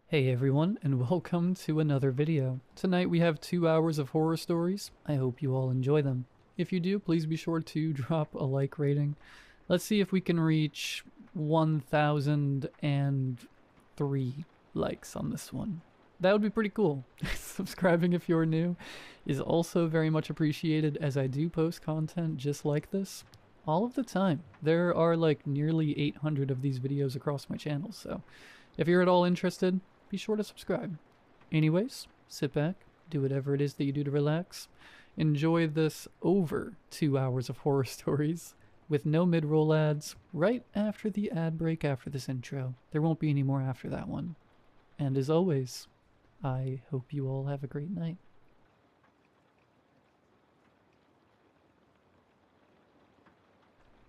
Hey everyone, and welcome to another video. Tonight we have 2 hours of horror stories. I hope you all enjoy them. If you do, please be sure to drop a like rating. Let's see if we can reach 1,003 likes on this one. That would be pretty cool. Subscribing if you're new is also very much appreciated, as I do post content just like this all of the time. There are like nearly 800 of these videos across my channel, so if you're at all interested, be sure to subscribe. Anyways, sit back, do whatever it is that you do to relax. Enjoy this over 2 hours of horror stories with no mid-roll ads right after the ad break after this intro. There won't be any more after that one. And as always, I hope you all have a great night.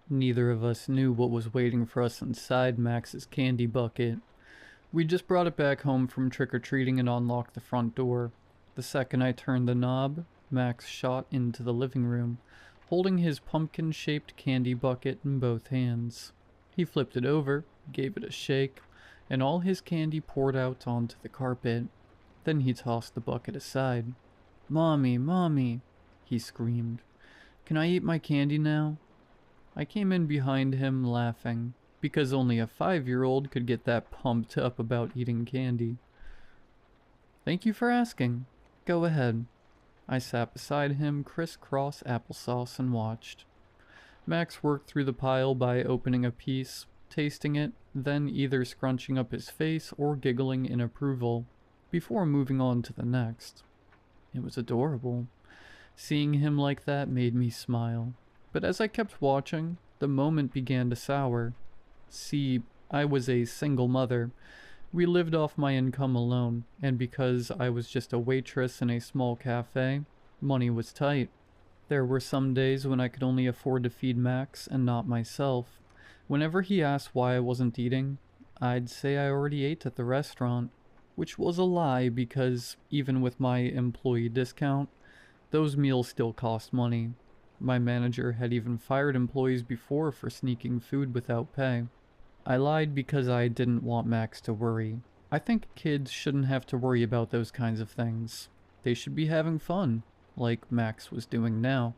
Neither of us knew what was waiting for us inside Max's candy bucket. We just brought it back home from trick-or-treating and unlocked the front door. The second I turned the knob, Max shot into the living room, holding his pumpkin-shaped candy bucket in both hands. He flipped it over, gave it a shake, and all his candy poured out onto the carpet. Then he tossed the bucket aside. "Mommy, Mommy," he screamed. "Can I eat my candy now?" I came in behind him, laughing, because only a 5-year-old could get that pumped up about eating candy. "Thank you for asking. Go ahead." I sat beside him, crisscross applesauce, and watched. Max worked through the pile by opening a piece, tasting it, then either scrunching up his face or giggling in approval, before moving on to the next. It was adorable. Seeing him like that made me smile. But as I kept watching, the moment began to sour. See, I was a single mother. We lived off my income alone, and because I was just a waitress in a small cafe, money was tight. There were some days when I could only afford to feed Max and not myself. Whenever he asked why I wasn't eating, I'd say I already ate at the restaurant, which was a lie because even with my employee discount, those meals still cost money. My manager had even fired employees before for sneaking food without pay. I lied because I didn't want Max to worry. I think kids shouldn't have to worry about those kinds of things. They should be having fun, like Max was doing now.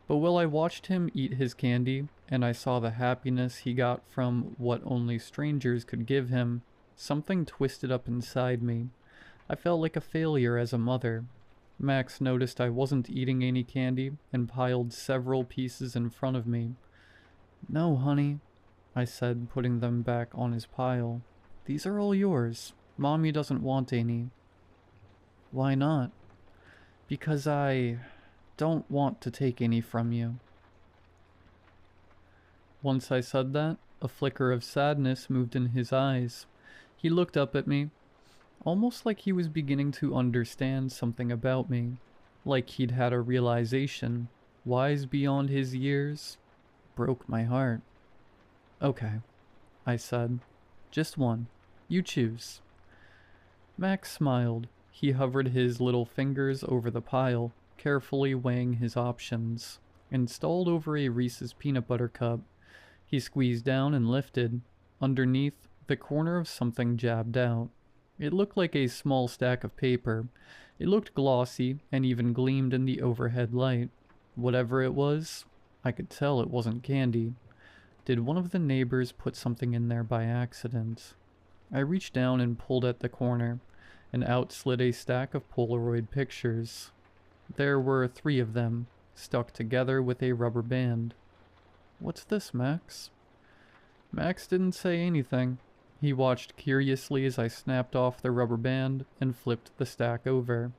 But while I watched him eat his candy, and I saw the happiness he got from what only strangers could give him, something twisted up inside me. I felt like a failure as a mother. Max noticed I wasn't eating any candy and piled several pieces in front of me. "No, honey," I said, putting them back on his pile. "These are all yours. Mommy doesn't want any." "Why not?" "Because I don't want to take any from you." Once I said that, a flicker of sadness moved in his eyes. He looked up at me, almost like he was beginning to understand something about me, like he'd had a realization, wise beyond his years. Broke my heart. "Okay," I said. "Just one. You choose." Max smiled. He hovered his little fingers over the pile, carefully weighing his options, and stalled over a Reese's peanut butter cup. He squeezed down and lifted. Underneath, the corner of something jabbed out. It looked like a small stack of paper. It looked glossy and even gleamed in the overhead light. Whatever it was, I could tell it wasn't candy. Did one of the neighbors put something in there by accident? I reached down and pulled at the corner, and out slid a stack of Polaroid pictures. There were 3 of them, stuck together with a rubber band. "What's this, Max?" Max didn't say anything. He watched curiously as I snapped off the rubber band and flipped the stack over.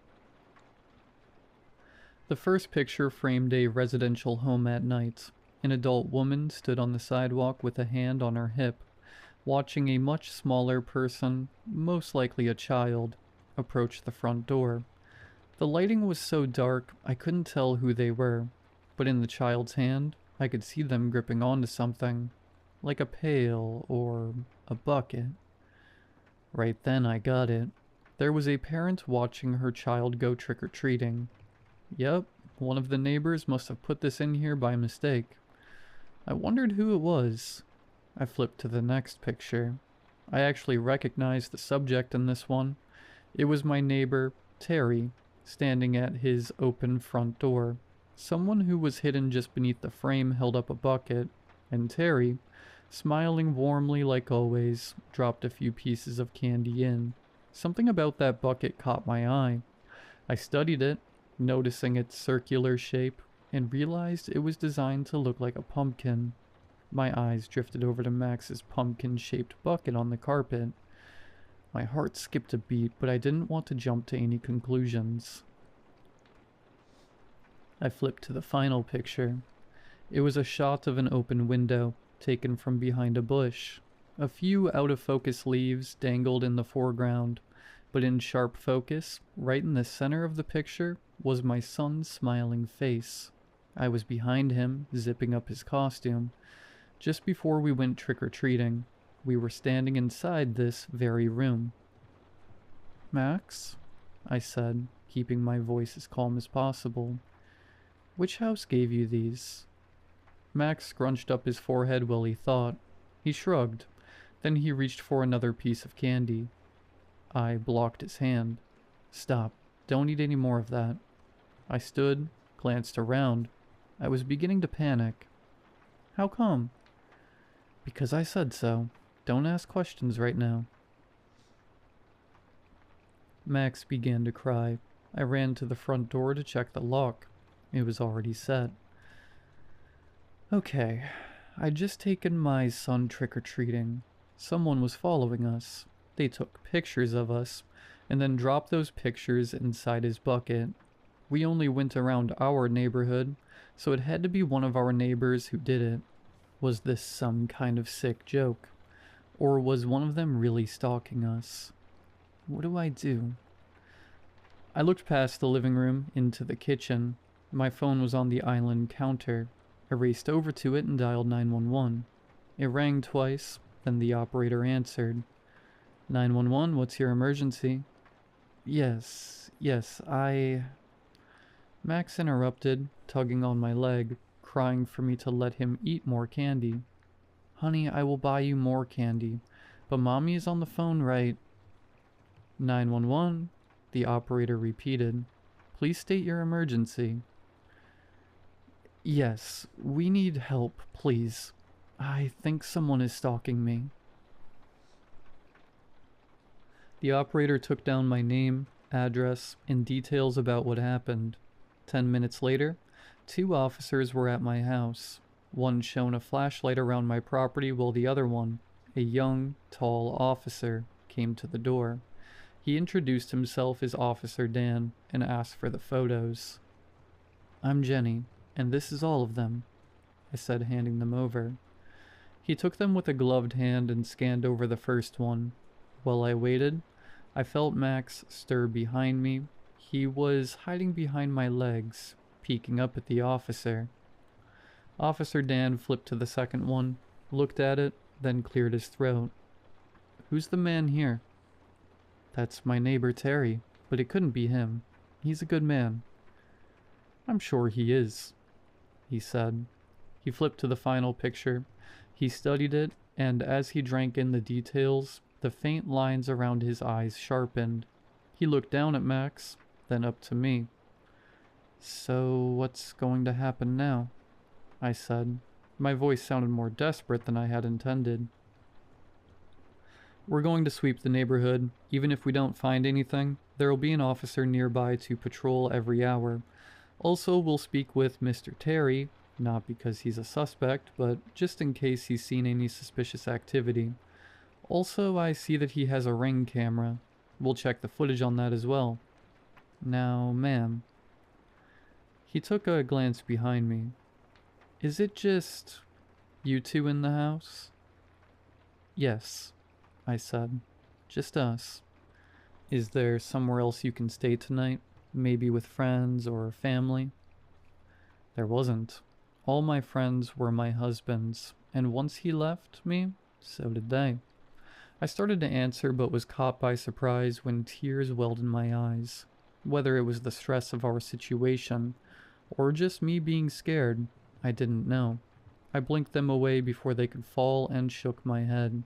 The first picture framed a residential home at night. An adult woman stood on the sidewalk with a hand on her hip, watching a much smaller person, most likely a child, approach the front door. The lighting was so dark I couldn't tell who they were, but in the child's hand I could see them gripping onto something, like a pail or a bucket. Right then I got it. There was a parent watching her child go trick-or-treating. Yep, one of the neighbors must have put this in here by mistake. I wondered who it was. I flipped to the next picture. I actually recognized the subject in this one. It was my neighbor, Terry, standing at his open front door. Someone who was hidden just beneath the frame held up a bucket, and Terry, smiling warmly like always, dropped a few pieces of candy in. Something about that bucket caught my eye. I studied it, noticing its circular shape, and realized it was designed to look like a pumpkin. My eyes drifted over to Max's pumpkin-shaped bucket on the carpet. My heart skipped a beat, but I didn't want to jump to any conclusions. I flipped to the final picture. It was a shot of an open window, taken from behind a bush. A few out-of-focus leaves dangled in the foreground, but in sharp focus, right in the center of the picture, was my son's smiling face. I was behind him, zipping up his costume. Just before we went trick-or-treating, we were standing inside this very room. "Max?" I said, keeping my voice as calm as possible. "Which house gave you these?" Max scrunched up his forehead while he thought. He shrugged. Then he reached for another piece of candy. I blocked his hand. "Stop. Don't eat any more of that." I stood, glanced around. I was beginning to panic. "How come?" "Because I said so. Don't ask questions right now." Max began to cry. I ran to the front door to check the lock. It was already set. Okay, I'd just taken my son trick-or-treating. Someone was following us. They took pictures of us, and then dropped those pictures inside his bucket. We only went around our neighborhood, so it had to be one of our neighbors who did it. Was this some kind of sick joke? Or was one of them really stalking us? What do I do? I looked past the living room into the kitchen. My phone was on the island counter. I raced over to it and dialed 911. It rang twice, then the operator answered. 911, what's your emergency? Yes, Max interrupted, tugging on my leg, crying for me to let him eat more candy. "Honey, I will buy you more candy, but Mommy is on the phone right." 911, the operator repeated. "Please state your emergency." "Yes, we need help, please. I think someone is stalking me." The operator took down my name, address, and details about what happened. 10 minutes later, 2 officers were at my house. One shone a flashlight around my property while the other one, a young, tall officer, came to the door. He introduced himself as Officer Dan and asked for the photos. "I'm Jenny, and this is all of them," I said, handing them over. He took them with a gloved hand and scanned over the first one. While I waited, I felt Max stir behind me. He was hiding behind my legs, peeking up at the officer. Officer Dan flipped to the second one, looked at it, then cleared his throat. "Who's the man here?" "That's my neighbor Terry, but it couldn't be him. He's a good man." "I'm sure he is," he said. He flipped to the final picture. He studied it, and as he drank in the details, the faint lines around his eyes sharpened. He looked down at Max, then up to me. "So what's going to happen now?" I said. My voice sounded more desperate than I had intended. "We're going to sweep the neighborhood. Even if we don't find anything, there will be an officer nearby to patrol every hour. Also, we'll speak with Mr. Terry, not because he's a suspect, but just in case he's seen any suspicious activity. Also, I see that he has a Ring camera. We'll check the footage on that as well. Now, ma'am." He took a glance behind me. "Is it just you two in the house?" "Yes," I said. "Just us. Is there somewhere else you can stay tonight? Maybe with friends or family?" There wasn't. All my friends were my husband's, and once he left me, so did they. I started to answer but was caught by surprise when tears welled in my eyes. Whether it was the stress of our situation, or just me being scared, I didn't know. I blinked them away before they could fall and shook my head.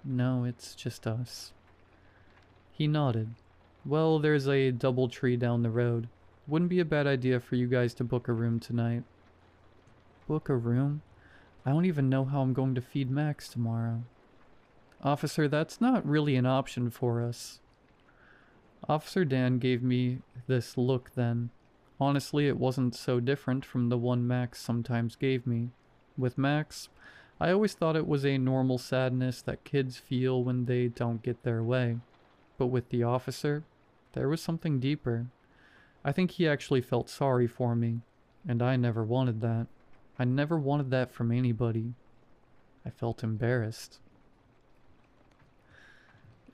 No, it's just us. He nodded. Well, there's a double tree down the road. Wouldn't be a bad idea for you guys to book a room tonight. Book a room? I don't even know how I'm going to feed Max tomorrow. Officer, that's not really an option for us. Officer Dan gave me this look then. Honestly, it wasn't so different from the one Max sometimes gave me. With Max, I always thought it was a normal sadness that kids feel when they don't get their way. But with the officer, there was something deeper. I think he actually felt sorry for me, and I never wanted that. I never wanted that from anybody. I felt embarrassed.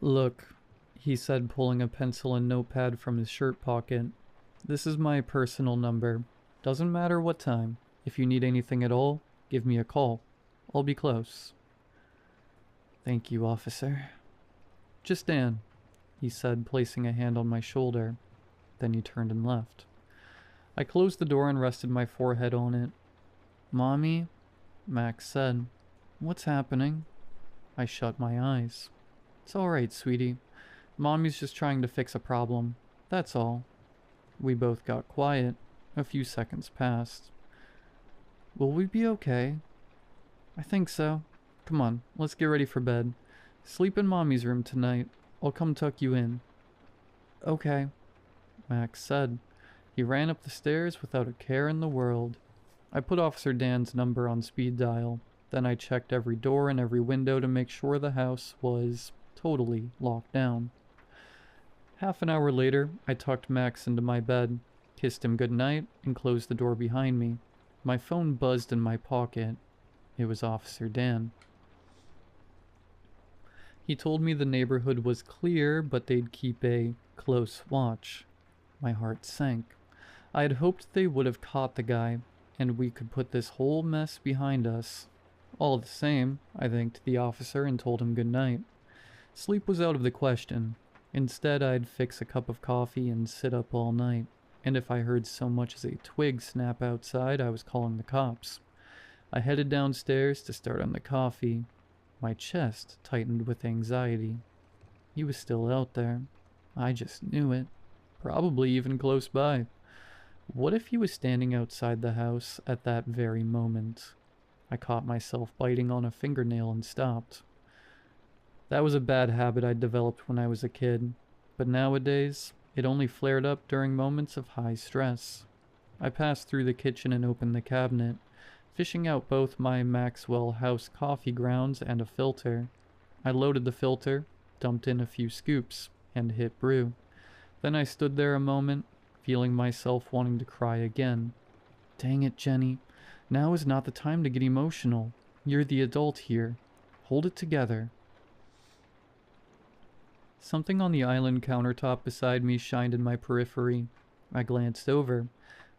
Look, he said, pulling a pencil and notepad from his shirt pocket. This is my personal number. Doesn't matter what time. If you need anything at all, give me a call. I'll be close. Thank you, officer. Just Dan, he said, placing a hand on my shoulder. Then he turned and left. I closed the door and rested my forehead on it. Mommy, Max said. What's happening? I shut my eyes. It's alright, sweetie. Mommy's just trying to fix a problem. That's all. We both got quiet. A few seconds passed. Will we be okay? I think so. Come on, let's get ready for bed. Sleep in Mommy's room tonight. I'll come tuck you in. Okay, Max said. He ran up the stairs without a care in the world. I put Officer Dan's number on speed dial. Then I checked every door and every window to make sure the house was totally locked down. Half an hour later, I tucked Max into my bed, kissed him goodnight, and closed the door behind me. My phone buzzed in my pocket. It was Officer Dan. He told me the neighborhood was clear, but they'd keep a close watch. My heart sank. I had hoped they would have caught the guy, and we could put this whole mess behind us. All the same, I thanked the officer and told him good night. Sleep was out of the question. Instead, I'd fix a cup of coffee and sit up all night, and if I heard so much as a twig snap outside, I was calling the cops. I headed downstairs to start on the coffee. My chest tightened with anxiety. He was still out there. I just knew it. Probably even close by. What if he was standing outside the house at that very moment? I caught myself biting on a fingernail and stopped. That was a bad habit I'd developed when I was a kid, but nowadays, it only flared up during moments of high stress. I passed through the kitchen and opened the cabinet, fishing out both my Maxwell House coffee grounds and a filter. I loaded the filter, dumped in a few scoops, and hit brew. Then I stood there a moment, feeling myself wanting to cry again. Dang it, Jenny. Now is not the time to get emotional. You're the adult here. Hold it together. Something on the island countertop beside me shined in my periphery. I glanced over.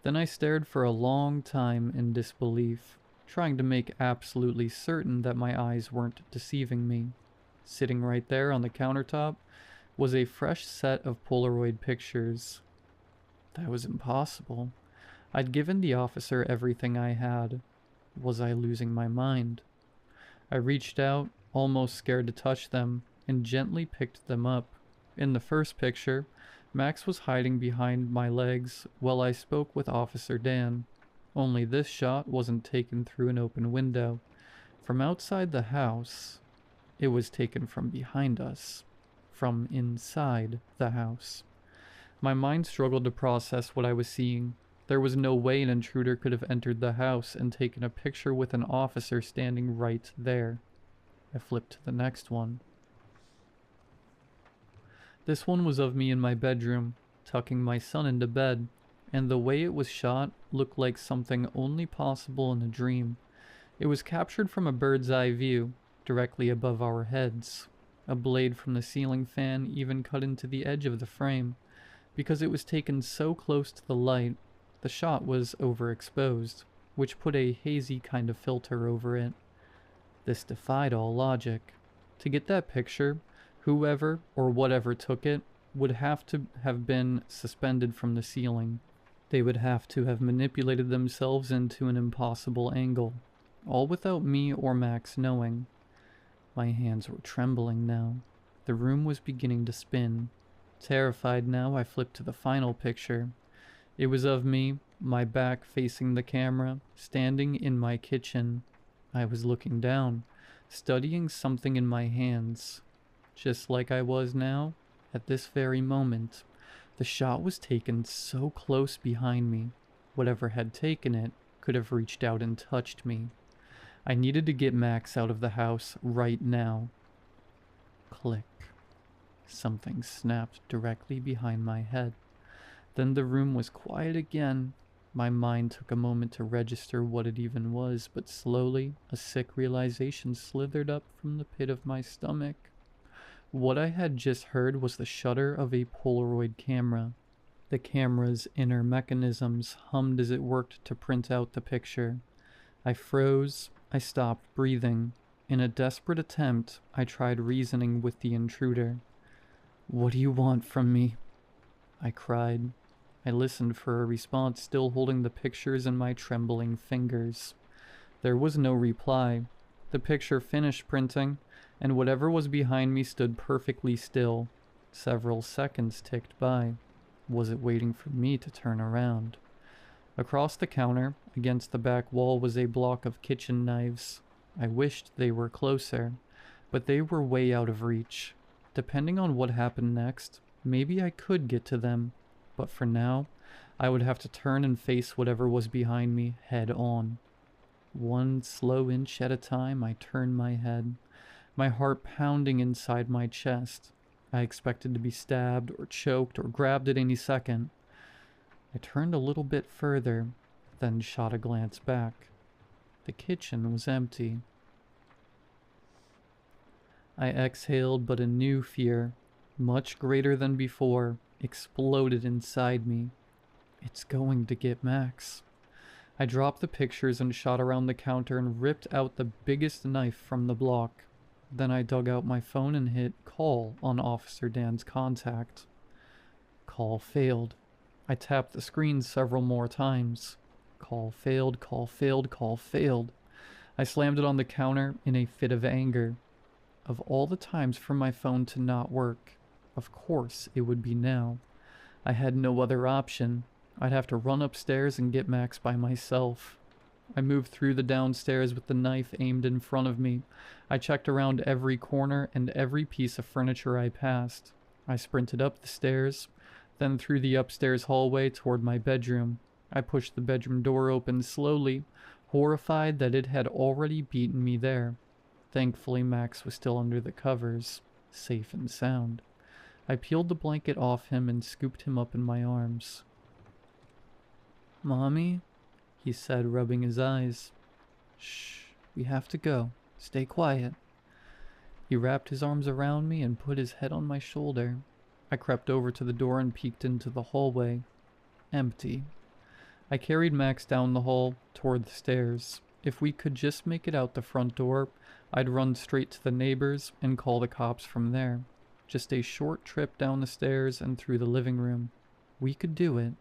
Then I stared for a long time in disbelief, trying to make absolutely certain that my eyes weren't deceiving me. Sitting right there on the countertop was a fresh set of Polaroid pictures. That was impossible. I'd given the officer everything I had. Was I losing my mind? I reached out, almost scared to touch them, and gently picked them up. In the first picture, Max was hiding behind my legs while I spoke with Officer Dan. Only this shot wasn't taken through an open window. From outside the house, it was taken from behind us. From inside the house. My mind struggled to process what I was seeing. There was no way an intruder could have entered the house and taken a picture with an officer standing right there. I flipped to the next one. This one was of me in my bedroom, tucking my son into bed, and the way it was shot looked like something only possible in a dream. It was captured from a bird's eye view, directly above our heads. A blade from the ceiling fan even cut into the edge of the frame. Because it was taken so close to the light, the shot was overexposed, which put a hazy kind of filter over it. This defied all logic. To get that picture, whoever or whatever took it would have to have been suspended from the ceiling. They would have to have manipulated themselves into an impossible angle, all without me or Max knowing. My hands were trembling now. The room was beginning to spin. Terrified now, I flipped to the final picture. It was of me, my back facing the camera, standing in my kitchen. I was looking down, studying something in my hands. Just like I was now, at this very moment. The shot was taken so close behind me. Whatever had taken it could have reached out and touched me. I needed to get Max out of the house right now. Click. Something snapped directly behind my head. Then the room was quiet again. My mind took a moment to register what it even was, but slowly a sick realization slithered up from the pit of my stomach. What I had just heard was the shutter of a Polaroid camera. The camera's inner mechanisms hummed as it worked to print out the picture. I froze. I stopped breathing. In a desperate attempt, I tried reasoning with the intruder. "What do you want from me?" I cried. I listened for a response, still holding the pictures in my trembling fingers. There was no reply. The picture finished printing, and whatever was behind me stood perfectly still. Several seconds ticked by. Was it waiting for me to turn around? Across the counter, against the back wall, was a block of kitchen knives. I wished they were closer, but they were way out of reach. Depending on what happened next, maybe I could get to them, but for now, I would have to turn and face whatever was behind me head on. One slow inch at a time, I turned my head, my heart pounding inside my chest. I expected to be stabbed or choked or grabbed at any second. I turned a little bit further, then shot a glance back. The kitchen was empty. I exhaled, but a new fear, much greater than before, exploded inside me. It's going to get Max. I dropped the pictures and shot around the counter and ripped out the biggest knife from the block. Then I dug out my phone and hit call on Officer Dan's contact. Call failed. I tapped the screen several more times. Call failed, call failed, call failed. I slammed it on the counter in a fit of anger. Of all the times for my phone to not work, of course it would be now. I had no other option. I'd have to run upstairs and get Max by myself. I moved through the downstairs with the knife aimed in front of me. I checked around every corner and every piece of furniture I passed. I sprinted up the stairs, then through the upstairs hallway toward my bedroom. I pushed the bedroom door open slowly, horrified that it had already beaten me there. Thankfully, Max was still under the covers, safe and sound. I peeled the blanket off him and scooped him up in my arms. "Mommy?" he said, rubbing his eyes. "Shh, we have to go. Stay quiet." He wrapped his arms around me and put his head on my shoulder. I crept over to the door and peeked into the hallway. Empty. I carried Max down the hall, toward the stairs. If we could just make it out the front door, I'd run straight to the neighbors and call the cops from there. Just a short trip down the stairs and through the living room. We could do it.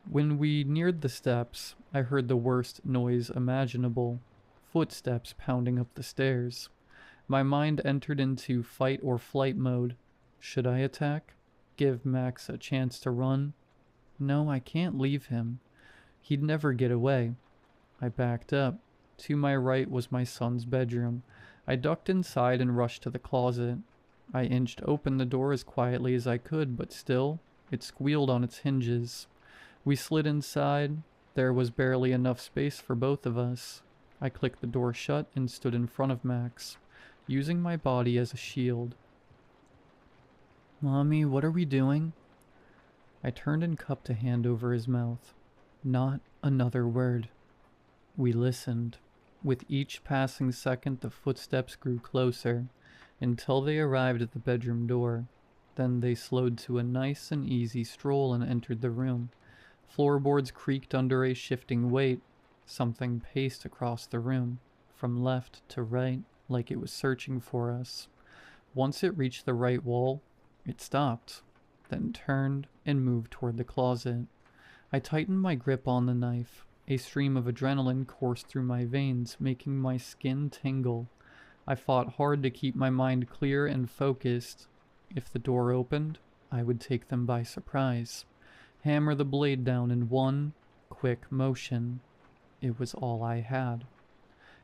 When we neared the steps, I heard the worst noise imaginable. Footsteps pounding up the stairs. My mind entered into fight or flight mode. Should I attack? Give Max a chance to run? No, I can't leave him. He'd never get away. I backed up. To my right was my son's bedroom. I ducked inside and rushed to the closet. I inched open the door as quietly as I could, but still, it squealed on its hinges. We slid inside. There was barely enough space for both of us. I clicked the door shut and stood in front of Max, using my body as a shield. "Mommy, what are we doing?" I turned and cupped a hand over his mouth. Not another word. We listened. With each passing second, the footsteps grew closer, until they arrived at the bedroom door. Then they slowed to a nice and easy stroll and entered the room. Floorboards creaked under a shifting weight. Something paced across the room, from left to right, like it was searching for us. Once it reached the right wall, it stopped, then turned and moved toward the closet. I tightened my grip on the knife. A stream of adrenaline coursed through my veins, making my skin tingle. I fought hard to keep my mind clear and focused. If the door opened, I would take them by surprise. Hammer the blade down in one quick motion. It was all I had.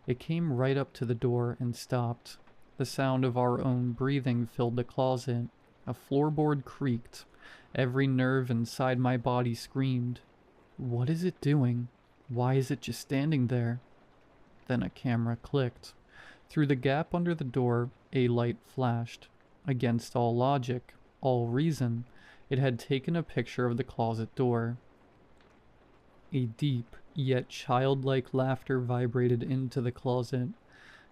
It came right up to the door and stopped. The sound of our own breathing filled the closet. A floorboard creaked. Every nerve inside my body screamed. What is it doing? Why is it just standing there? Then a camera clicked. Through the gap under the door, a light flashed. Against all logic, all reason, it had taken a picture of the closet door. A deep, yet childlike laughter vibrated into the closet.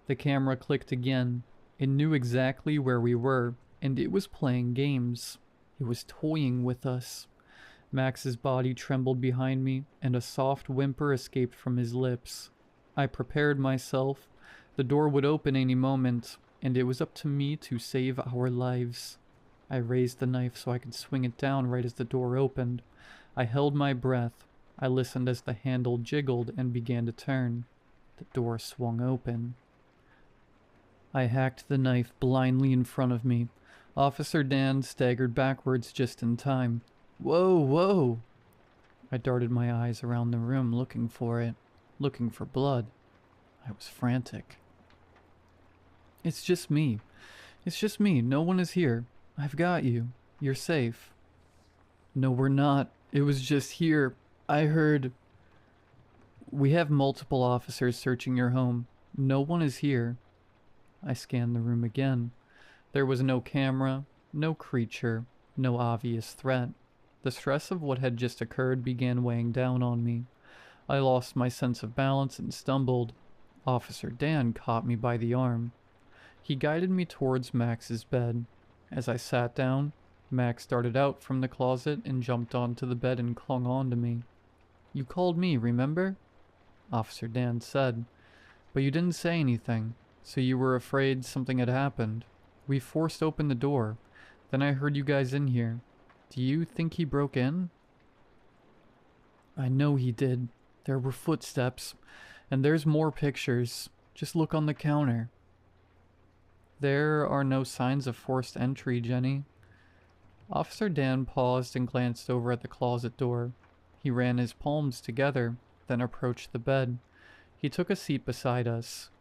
The camera clicked again. It knew exactly where we were, and it was playing games. It was toying with us. Max's body trembled behind me, and a soft whimper escaped from his lips. I prepared myself. The door would open any moment, and it was up to me to save our lives. I raised the knife so I could swing it down right as the door opened. I held my breath. I listened as the handle jiggled and began to turn. The door swung open. I hacked the knife blindly in front of me. Officer Dan staggered backwards just in time. Whoa, whoa! I darted my eyes around the room looking for it, looking for blood. I was frantic. It's just me. It's just me. No one is here. I've got you. You're safe. No, we're not. It was just here. I heard... We have multiple officers searching your home. No one is here. I scanned the room again. There was no camera, no creature, no obvious threat. The stress of what had just occurred began weighing down on me. I lost my sense of balance and stumbled. Officer Dan caught me by the arm. He guided me towards Max's bed. As I sat down, Max darted out from the closet and jumped onto the bed and clung on to me. You called me, remember? Officer Dan said. But you didn't say anything, so you were afraid something had happened. We forced open the door. Then I heard you guys in here. Do you think he broke in? I know he did. There were footsteps. And there's more pictures. Just look on the counter. There are no signs of forced entry, Jenny. Officer Dan paused and glanced over at the closet door. He ran his palms together, then approached the bed. He took a seat beside us.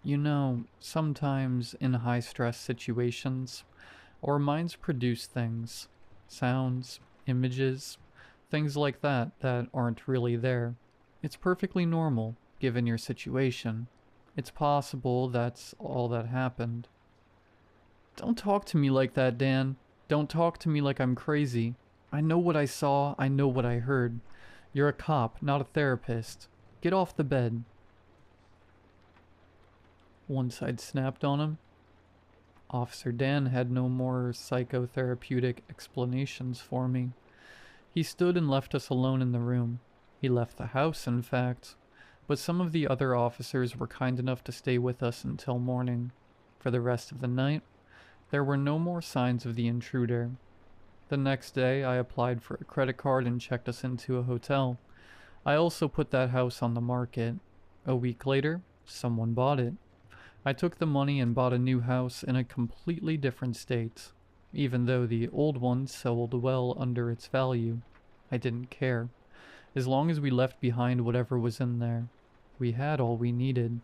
You know, sometimes in high-stress situations, our minds produce things. Sounds, images, things like that aren't really there. It's perfectly normal, given your situation. It's possible that's all that happened. Don't talk to me like that, Dan. Don't talk to me like I'm crazy. I know what I saw, I know what I heard. You're a cop, not a therapist. Get off the bed. Once I'd snapped on him, Officer Dan had no more psychotherapeutic explanations for me. He stood and left us alone in the room. He left the house, in fact, but some of the other officers were kind enough to stay with us until morning. For the rest of the night, there were no more signs of the intruder. The next day, I applied for a credit card and checked us into a hotel. I also put that house on the market. A week later, someone bought it. I took the money and bought a new house in a completely different state. Even though the old one sold well under its value, I didn't care. As long as we left behind whatever was in there, we had all we needed.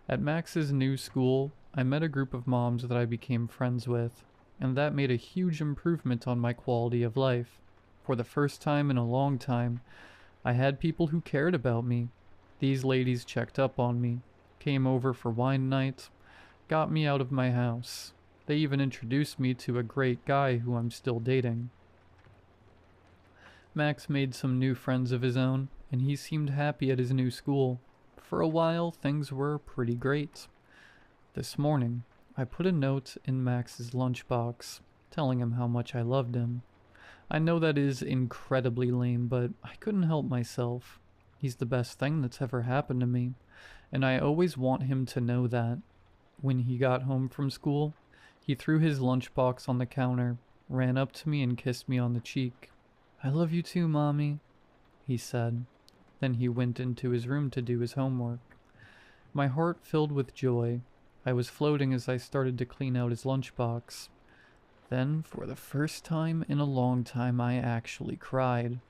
At Max's new school, I met a group of moms that I became friends with, and that made a huge improvement on my quality of life. For the first time in a long time, I had people who cared about me. These ladies checked up on me, came over for wine night, got me out of my house. They even introduced me to a great guy who I'm still dating. Max made some new friends of his own, and he seemed happy at his new school. For a while, things were pretty great. This morning, I put a note in Max's lunchbox, telling him how much I loved him. I know that is incredibly lame, but I couldn't help myself. He's the best thing that's ever happened to me, and I always want him to know that. When he got home from school, he threw his lunchbox on the counter, ran up to me and kissed me on the cheek. I love you too, Mommy, he said. Then he went into his room to do his homework. My heart filled with joy. I was floating as I started to clean out his lunchbox. Then, for the first time in a long time, I actually cried.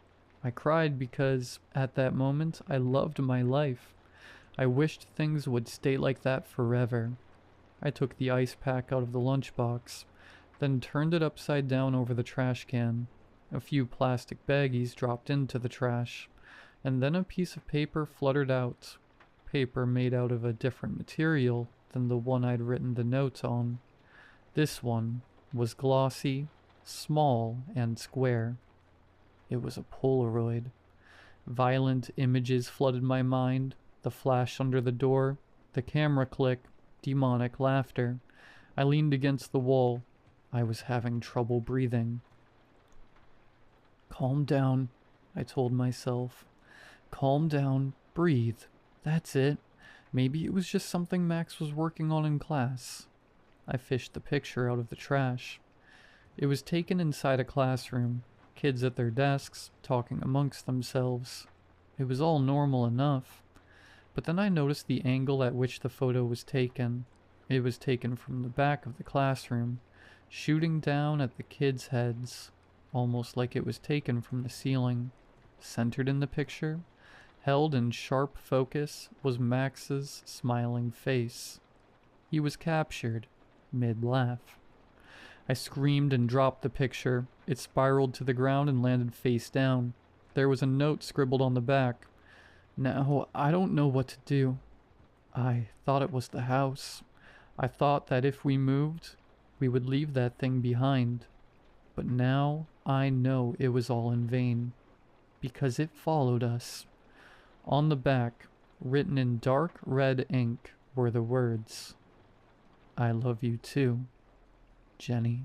I cried because, at that moment, I loved my life. I wished things would stay like that forever. I took the ice pack out of the lunchbox, then turned it upside down over the trash can. A few plastic baggies dropped into the trash, and then a piece of paper fluttered out. Paper made out of a different material than the one I'd written the notes on. This one was glossy, small, and square. It was a Polaroid. Violent images flooded my mind, the flash under the door, the camera click, demonic laughter. I leaned against the wall. I was having trouble breathing. Calm down, I told myself. Calm down, breathe. That's it. Maybe it was just something Max was working on in class. I fished the picture out of the trash. It was taken inside a classroom, kids at their desks, talking amongst themselves. It was all normal enough. But then I noticed the angle at which the photo was taken. It was taken from the back of the classroom, shooting down at the kids' heads, almost like it was taken from the ceiling. Centered in the picture, held in sharp focus, was Max's smiling face. He was captured, mid-laugh. I screamed and dropped the picture. It spiraled to the ground and landed face down. There was a note scribbled on the back. Now, I don't know what to do. I thought it was the house. I thought that if we moved, we would leave that thing behind. But now I know it was all in vain, because it followed us. On the back, written in dark red ink, were the words, "I love you too, Jenny."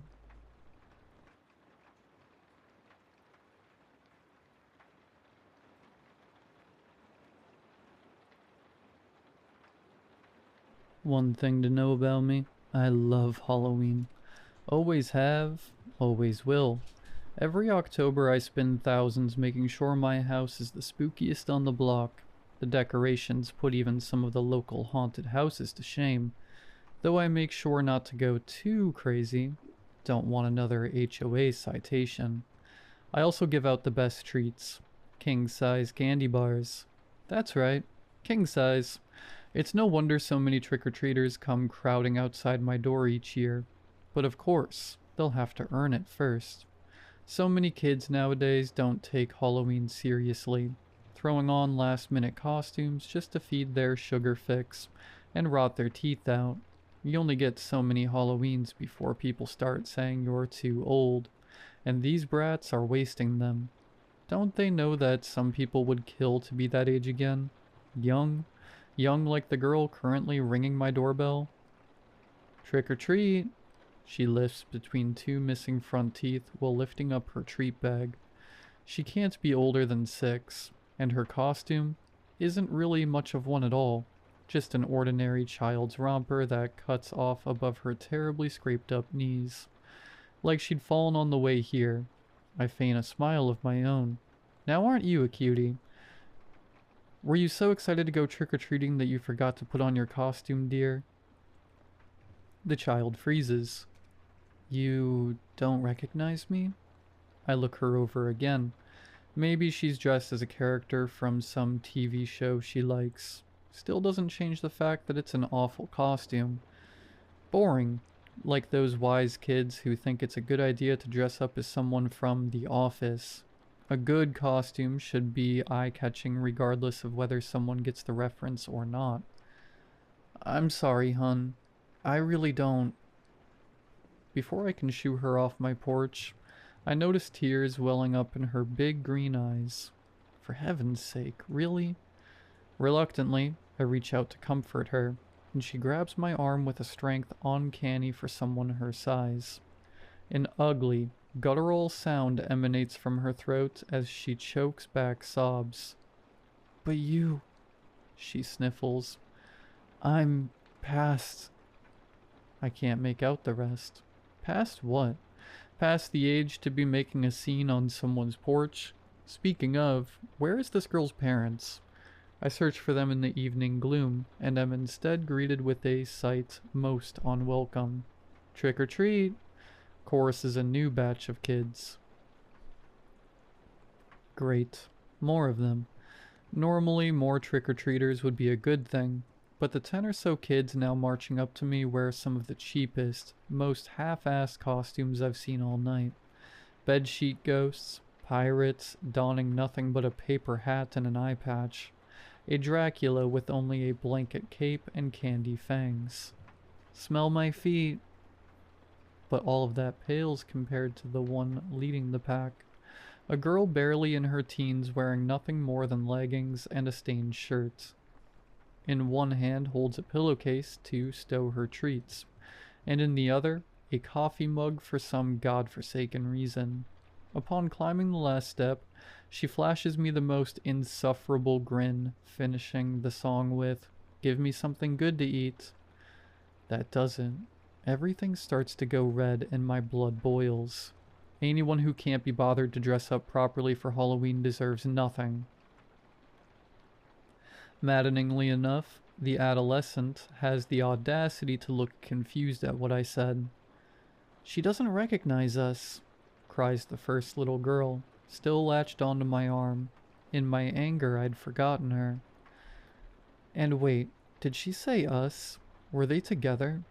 One thing to know about me, I love Halloween. Always have, always will. Every October I spend thousands making sure my house is the spookiest on the block. The decorations put even some of the local haunted houses to shame, though I make sure not to go too crazy. Don't want another HOA citation. I also give out the best treats. King-size candy bars. That's right, king-size. It's no wonder so many trick-or-treaters come crowding outside my door each year. But of course, they'll have to earn it first. So many kids nowadays don't take Halloween seriously, throwing on last-minute costumes just to feed their sugar fix and rot their teeth out. You only get so many Halloweens before people start saying you're too old, and these brats are wasting them. Don't they know that some people would kill to be that age again? Young? Young like the girl currently ringing my doorbell? Trick or treat, she lisps between two missing front teeth while lifting up her treat bag. She can't be older than 6, and her costume isn't really much of one at all. Just an ordinary child's romper that cuts off above her terribly scraped up knees. Like she'd fallen on the way here. I feign a smile of my own. Now aren't you a cutie? Were you so excited to go trick-or-treating that you forgot to put on your costume, dear? The child freezes. You don't recognize me? I look her over again. Maybe she's dressed as a character from some TV show she likes. Still doesn't change the fact that it's an awful costume. Boring, like those wise kids who think it's a good idea to dress up as someone from The Office. A good costume should be eye-catching regardless of whether someone gets the reference or not. I'm sorry, hun. I really don't. Before I can shoo her off my porch, I notice tears welling up in her big green eyes. For heaven's sake, really? Reluctantly, I reach out to comfort her, and she grabs my arm with a strength uncanny for someone her size. An ugly, guttural sound emanates from her throat as she chokes back sobs. But you, she sniffles. I'm past. I can't make out the rest. Past what? Past the age to be making a scene on someone's porch? Speaking of, where is this girl's parents? I search for them in the evening gloom, and am instead greeted with a sight most unwelcome. Trick or treat! Choruses a new batch of kids. Great. More of them. Normally, more trick-or-treaters would be a good thing, but the 10 or so kids now marching up to me wear some of the cheapest, most half-assed costumes I've seen all night. Bedsheet ghosts, pirates donning nothing but a paper hat and an eye patch, a Dracula with only a blanket cape and candy fangs. Smell my feet! But all of that pales compared to the one leading the pack. A girl barely in her teens wearing nothing more than leggings and a stained shirt. In one hand holds a pillowcase to stow her treats, and in the other, a coffee mug for some godforsaken reason. Upon climbing the last step, she flashes me the most insufferable grin, finishing the song with, "Give me something good to eat." That doesn't. Everything starts to go red and my blood boils. Anyone who can't be bothered to dress up properly for Halloween deserves nothing. Maddeningly enough, the adolescent has the audacity to look confused at what I said. "She doesn't recognize us," cries the first little girl, still latched onto my arm. In my anger, I'd forgotten her. And wait, did she say us? Were they together?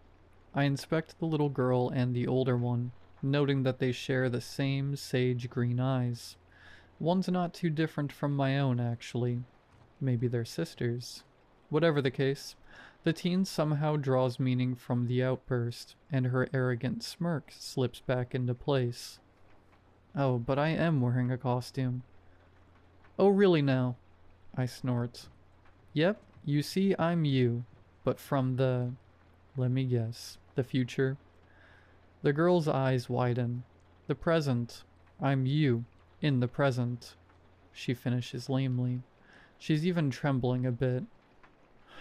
I inspect the little girl and the older one, noting that they share the same sage green eyes. One's not too different from my own, actually. Maybe they're sisters. Whatever the case, the teen somehow draws meaning from the outburst, and her arrogant smirk slips back into place. "Oh, but I am wearing a costume." "Oh, really now?" I snort. "Yep, you see, I'm you, but from let me guess, the future." The girl's eyes widen. "The present. I'm you, in the present." She finishes lamely. She's even trembling a bit.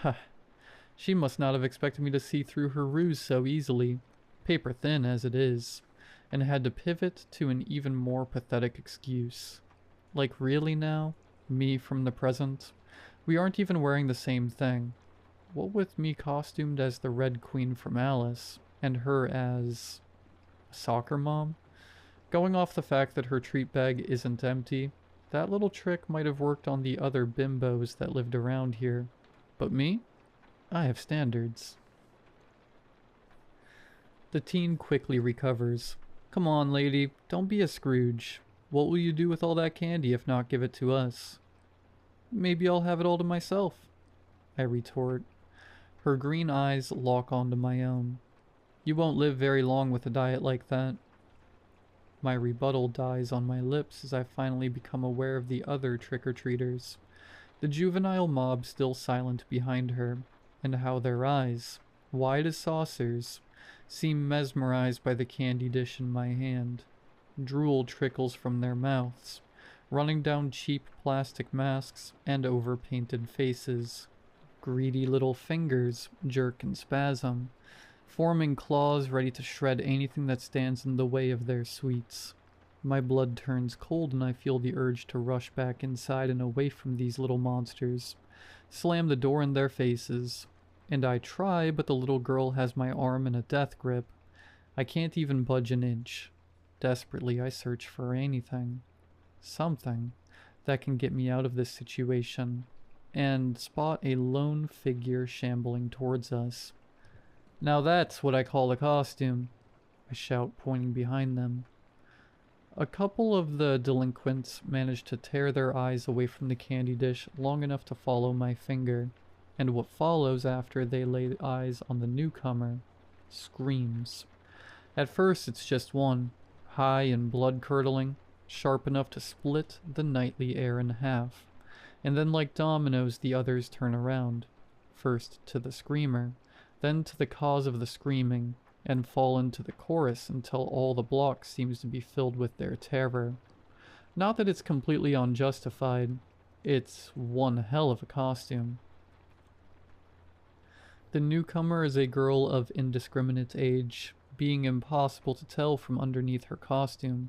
Ha! She must not have expected me to see through her ruse so easily, paper thin as it is, and had to pivot to an even more pathetic excuse. Like, really now? Me from the present? We aren't even wearing the same thing. What with me costumed as the Red Queen from Alice, and her as a soccer mom? Going off the fact that her treat bag isn't empty, that little trick might have worked on the other bimbos that lived around here. But me? I have standards. The teen quickly recovers. "Come on, lady, don't be a Scrooge. What will you do with all that candy if not give it to us?" "Maybe I'll have it all to myself," I retort. Her green eyes lock onto my own. "You won't live very long with a diet like that." My rebuttal dies on my lips as I finally become aware of the other trick-or-treaters, the juvenile mob still silent behind her, and how their eyes, wide as saucers, seem mesmerized by the candy dish in my hand. Drool trickles from their mouths, running down cheap plastic masks and over-painted faces. Greedy little fingers jerk and spasm, forming claws ready to shred anything that stands in the way of their sweets. My blood turns cold and I feel the urge to rush back inside and away from these little monsters, slam the door in their faces. And I try, but the little girl has my arm in a death grip. I can't even budge an inch. Desperately, I search for anything, something, that can get me out of this situation, and spot a lone figure shambling towards us. "Now that's what I call a costume," I shout, pointing behind them. A couple of the delinquents manage to tear their eyes away from the candy dish long enough to follow my finger, and what follows after they lay eyes on the newcomer screams. At first it's just one, high and blood-curdling, sharp enough to split the nightly air in half, and then like dominoes the others turn around, first to the screamer, then to the cause of the screaming, and fall into the chorus until all the block seems to be filled with their terror. Not that it's completely unjustified, it's one hell of a costume. The newcomer is a girl of indiscriminate age, being impossible to tell from underneath her costume,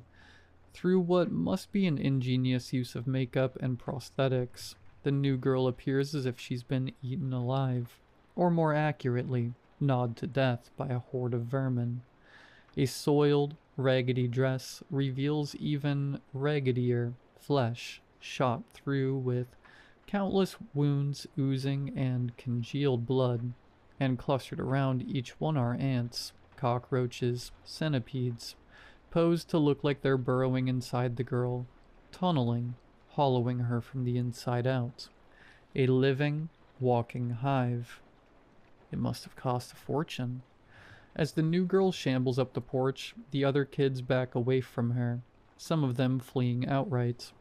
through what must be an ingenious use of makeup and prosthetics. The new girl appears as if she's been eaten alive, or more accurately, gnawed to death by a horde of vermin. A soiled, raggedy dress reveals even raggedier flesh, shot through with countless wounds oozing and congealed blood, and clustered around each one are ants, cockroaches, centipedes, posed to look like they're burrowing inside the girl, tunneling, hollowing her from the inside out. A living, walking hive. It must have cost a fortune. As the new girl shambles up the porch, the other kids back away from her, some of them fleeing outright.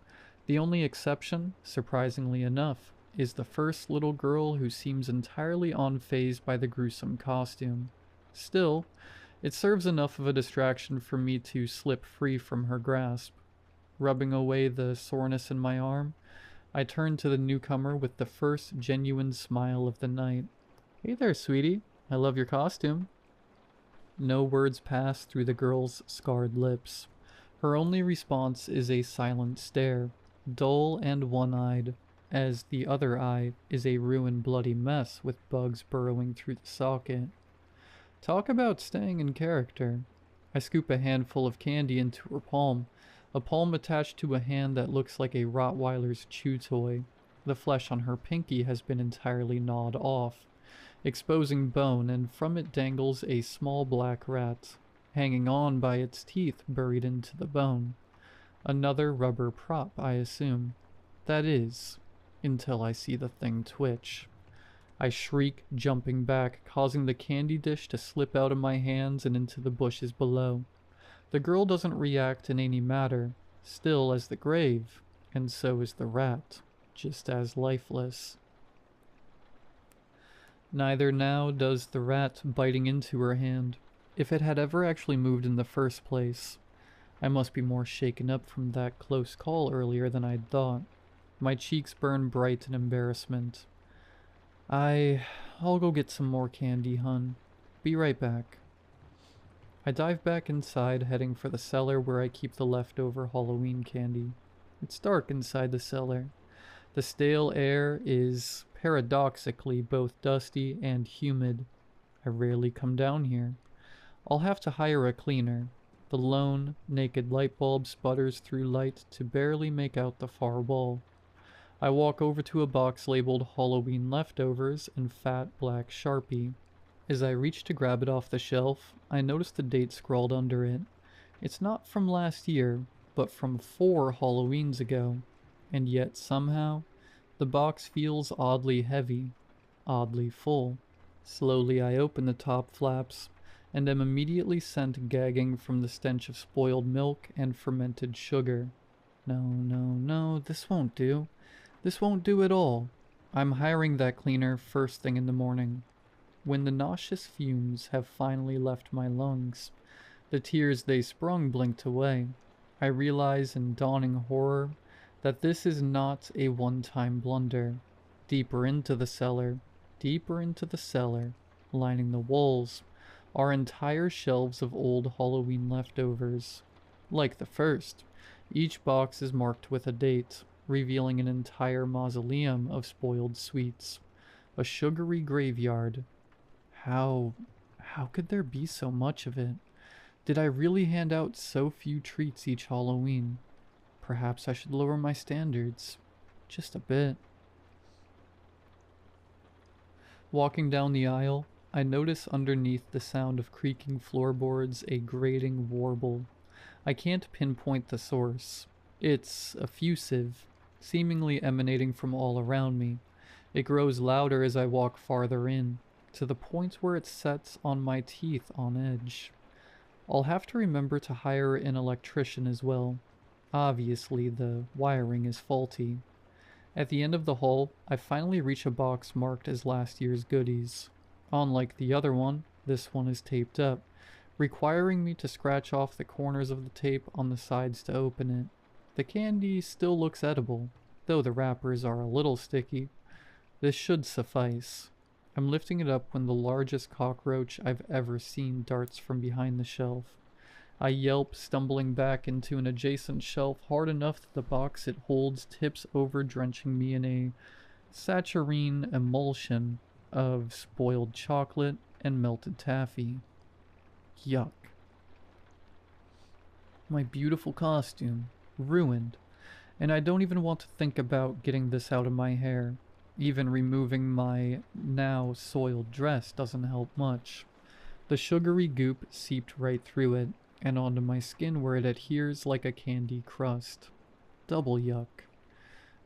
The only exception, surprisingly enough, is the first little girl who seems entirely unfazed by the gruesome costume. Still, it serves enough of a distraction for me to slip free from her grasp. Rubbing away the soreness in my arm, I turn to the newcomer with the first genuine smile of the night. "Hey there, sweetie. I love your costume." No words pass through the girl's scarred lips. Her only response is a silent stare, dull and one-eyed, as the other eye is a ruined bloody mess with bugs burrowing through the socket. Talk about staying in character. I scoop a handful of candy into her palm, a palm attached to a hand that looks like a Rottweiler's chew toy. The flesh on her pinky has been entirely gnawed off, exposing bone, and from it dangles a small black rat, hanging on by its teeth buried into the bone. Another rubber prop, I assume. That is, until I see the thing twitch. I shriek, jumping back, causing the candy dish to slip out of my hands and into the bushes below. The girl doesn't react in any matter, still as the grave, and so is the rat, just as lifeless. Neither now does the rat biting into her hand, if it had ever actually moved in the first place. I must be more shaken up from that close call earlier than I'd thought. My cheeks burn bright in embarrassment. I'll go get some more candy, hun. Be right back. I dive back inside, heading for the cellar where I keep the leftover Halloween candy. It's dark inside the cellar. The stale air is paradoxically both dusty and humid. I rarely come down here. I'll have to hire a cleaner. The lone, naked light bulb sputters through light to barely make out the far wall. I walk over to a box labeled Halloween Leftovers in fat black Sharpie. As I reach to grab it off the shelf, I notice the date scrawled under it. It's not from last year, but from 4 Halloweens ago. And yet, somehow, the box feels oddly heavy, oddly full. Slowly I open the top flaps, and am immediately sent gagging from the stench of spoiled milk and fermented sugar. No, this won't do. This won't do at all. I'm hiring that cleaner first thing in the morning. When the nauseous fumes have finally left my lungs, the tears they sprung blinked away. I realize in dawning horror that this is not a one-time blunder. Deeper into the cellar, lining the walls, are entire shelves of old Halloween leftovers. Like the first, each box is marked with a date, revealing an entire mausoleum of spoiled sweets. A sugary graveyard. How could there be so much of it? Did I really hand out so few treats each Halloween? Perhaps I should lower my standards. Just a bit. Walking down the aisle, I notice underneath the sound of creaking floorboards a grating warble. I can't pinpoint the source. It's effusive, seemingly emanating from all around me. It grows louder as I walk farther in, to the point where it sets on my teeth on edge. I'll have to remember to hire an electrician as well. Obviously, the wiring is faulty. At the end of the hall, I finally reach a box marked as last year's goodies. Unlike the other one, this one is taped up, requiring me to scratch off the corners of the tape on the sides to open it. The candy still looks edible, though the wrappers are a little sticky. This should suffice. I'm lifting it up when the largest cockroach I've ever seen darts from behind the shelf. I yelp, stumbling back into an adjacent shelf hard enough that the box it holds tips over, drenching me in a saccharine emulsion of spoiled chocolate and melted taffy. Yuck. My beautiful costume. Ruined. And I don't even want to think about getting this out of my hair. Even removing my now soiled dress doesn't help much. The sugary goop seeped right through it, and onto my skin where it adheres like a candy crust. Double yuck.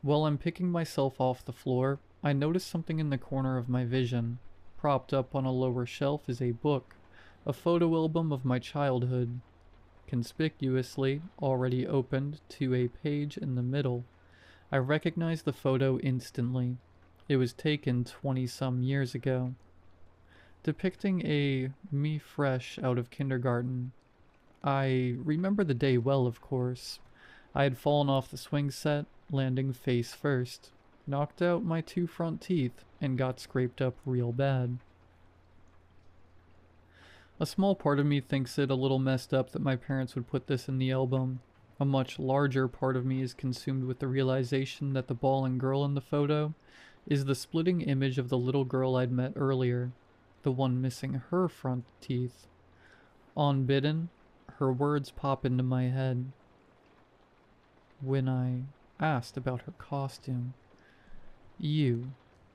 While I'm picking myself off the floor, I notice something in the corner of my vision. Propped up on a lower shelf is a book, a photo album of my childhood. Conspicuously, already opened to a page in the middle. I recognize the photo instantly. It was taken 20-some years ago. Depicting a me fresh out of kindergarten. I remember the day well, of course. I had fallen off the swing set, landing face first, knocked out my 2 front teeth, and got scraped up real bad. A small part of me thinks it a little messed up that my parents would put this in the album. A much larger part of me is consumed with the realization that the bawling girl in the photo is the splitting image of the little girl I'd met earlier, the one missing her front teeth. Unbidden, her words pop into my head. When I asked about her costume.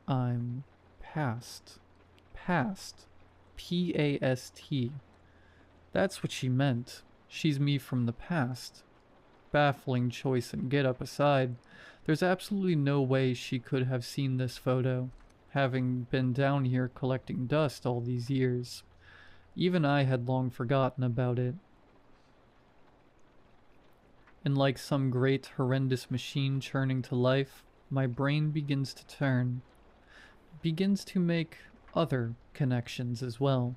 I'm past. Past. P-A-S-T. That's what she meant. She's me from the past. Baffling choice and get up aside, there's absolutely no way she could have seen this photo, having been down here collecting dust all these years. Even I had long forgotten about it. And like some great horrendous machine churning to life, my brain begins to turn. Begins to make other connections as well.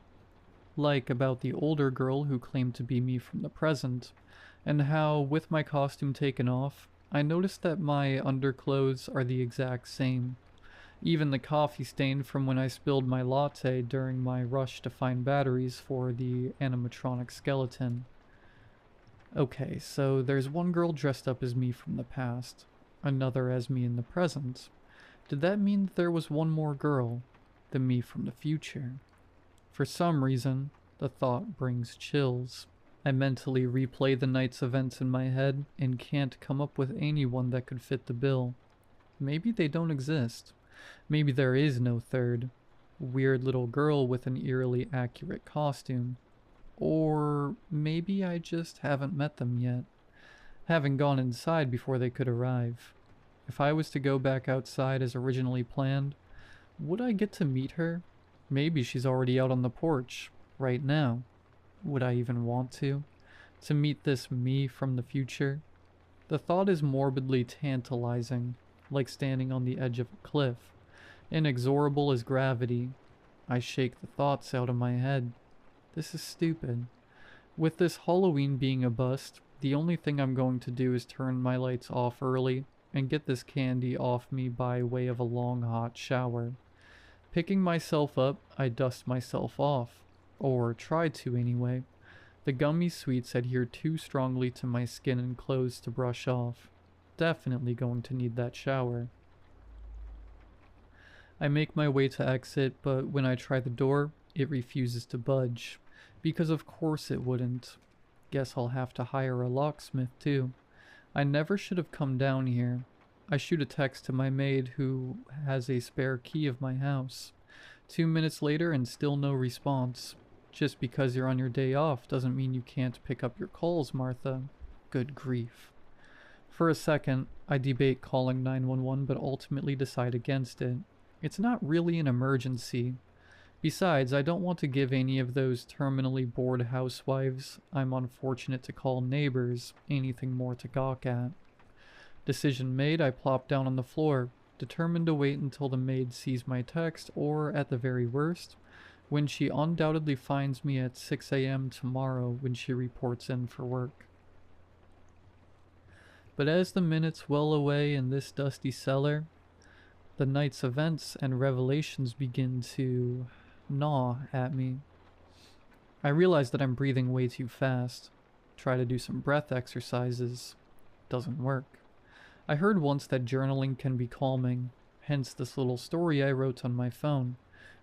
Like about the older girl who claimed to be me from the present, and how, with my costume taken off, I noticed that my underclothes are the exact same. Even the coffee stain from when I spilled my latte during my rush to find batteries for the animatronic skeleton. Okay, so there's one girl dressed up as me from the past, another as me in the present. Did that mean that there was one more girl, the me from the future? For some reason, the thought brings chills. I mentally replay the night's events in my head and can't come up with anyone that could fit the bill. Maybe they don't exist. Maybe there is no third. Weird little girl with an eerily accurate costume. Or maybe I just haven't met them yet. Haven't gone inside before they could arrive. If I was to go back outside as originally planned, would I get to meet her? Maybe she's already out on the porch, right now. Would I even want to? To meet this me from the future? The thought is morbidly tantalizing, like standing on the edge of a cliff. Inexorable as gravity. I shake the thoughts out of my head. This is stupid. With this Halloween being a bust, the only thing I'm going to do is turn my lights off early and get this candy off me by way of a long hot shower. Picking myself up, I dust myself off. Or try to anyway. The gummy sweets adhere too strongly to my skin and clothes to brush off. Definitely going to need that shower. I make my way to exit, but when I try the door, it refuses to budge. Because of course it wouldn't. Guess I'll have to hire a locksmith too. I never should have come down here. I shoot a text to my maid who has a spare key of my house. 2 minutes later and still no response. Just because you're on your day off doesn't mean you can't pick up your calls, Martha. Good grief. For a second, I debate calling 911 but ultimately decide against it. It's not really an emergency. Besides, I don't want to give any of those terminally bored housewives I'm unfortunate to call neighbors anything more to gawk at. Decision made, I plop down on the floor, determined to wait until the maid sees my text, or, at the very worst, when she undoubtedly finds me at 6 a.m. tomorrow when she reports in for work. But as the minutes well away in this dusty cellar, the night's events and revelations begin to gnaw at me. I realize that I'm breathing way too fast. Try to do some breath exercises. Doesn't work. I heard once that journaling can be calming, hence this little story I wrote on my phone,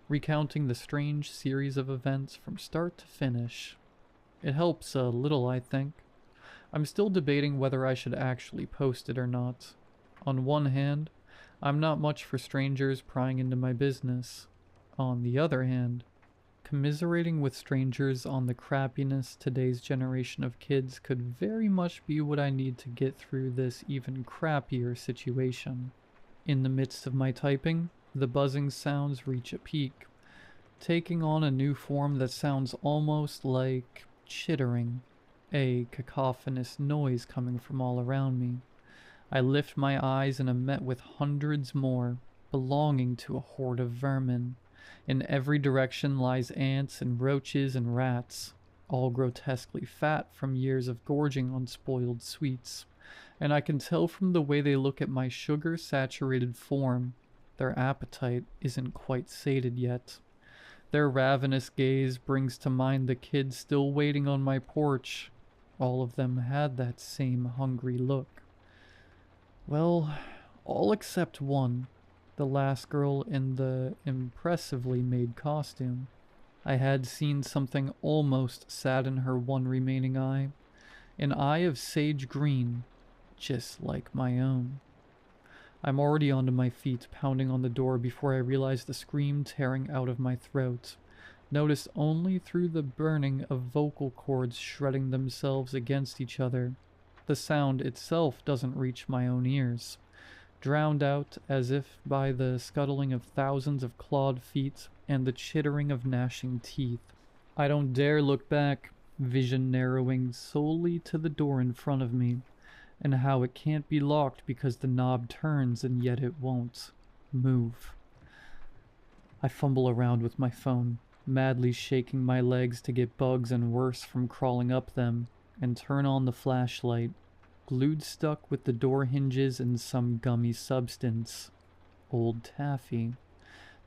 recounting the strange series of events from start to finish. It helps a little, I think. I'm still debating whether I should actually post it or not. On one hand, I'm not much for strangers prying into my business. On the other hand, commiserating with strangers on the crappiness today's generation of kids could very much be what I need to get through this even crappier situation. In the midst of my typing, the buzzing sounds reach a peak, taking on a new form that sounds almost like chittering, a cacophonous noise coming from all around me. I lift my eyes and am met with hundreds more, belonging to a horde of vermin. In every direction lies ants and roaches and rats, all grotesquely fat from years of gorging on spoiled sweets. And I can tell from the way they look at my sugar-saturated form, their appetite isn't quite sated yet. Their ravenous gaze brings to mind the kids still waiting on my porch. All of them had that same hungry look. Well, all except one, the last girl in the impressively made costume. I had seen something almost sadden her one remaining eye, an eye of sage green, just like my own. I'm already onto my feet, pounding on the door before I realize the scream tearing out of my throat, noticed only through the burning of vocal cords shredding themselves against each other. The sound itself doesn't reach my own ears, drowned out as if by the scuttling of thousands of clawed feet and the chittering of gnashing teeth. I don't dare look back, vision narrowing solely to the door in front of me, and how it can't be locked because the knob turns and yet it won't move. I fumble around with my phone, madly shaking my legs to get bugs and worse from crawling up them, and turn on the flashlight, glued stuck with the door hinges and some gummy substance. Old taffy.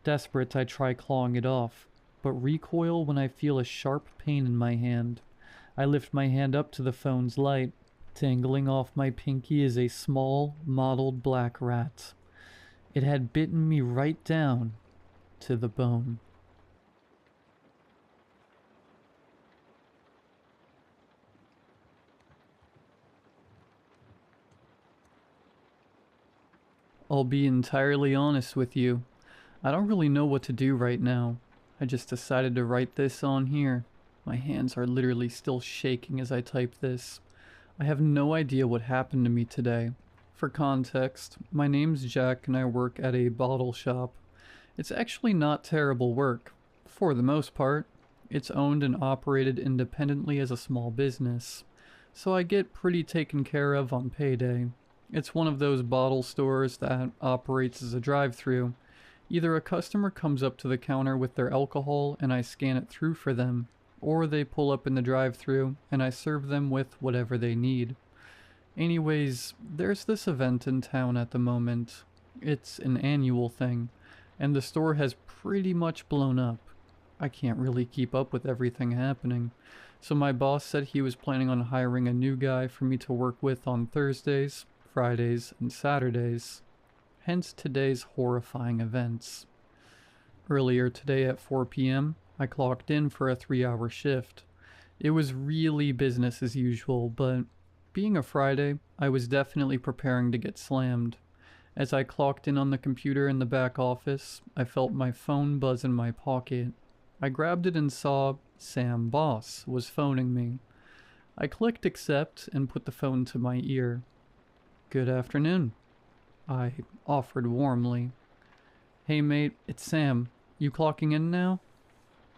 Desperate, I try clawing it off, but recoil when I feel a sharp pain in my hand. I lift my hand up to the phone's light. Dangling off my pinky is a small, mottled black rat. It had bitten me right down to the bone. I'll be entirely honest with you. I don't really know what to do right now. I just decided to write this on here. My hands are literally still shaking as I type this. I have no idea what happened to me today. For context, my name's Jack and I work at a bottle shop. It's actually not terrible work, for the most part. It's owned and operated independently as a small business, so I get pretty taken care of on payday. It's one of those bottle stores that operates as a drive-through. Either a customer comes up to the counter with their alcohol and I scan it through for them, or they pull up in the drive-through and I serve them with whatever they need. Anyways, there's this event in town at the moment. It's an annual thing, and the store has pretty much blown up. I can't really keep up with everything happening, so my boss said he was planning on hiring a new guy for me to work with on Thursdays, Fridays, and Saturdays. Hence today's horrifying events. Earlier today at 4 p.m., I clocked in for a 3-hour shift. It was really business as usual, but being a Friday, I was definitely preparing to get slammed. As I clocked in on the computer in the back office, I felt my phone buzz in my pocket. I grabbed it and saw Sam Boss was phoning me. I clicked accept and put the phone to my ear. "Good afternoon," I offered warmly. "Hey mate, it's Sam. You clocking in now?"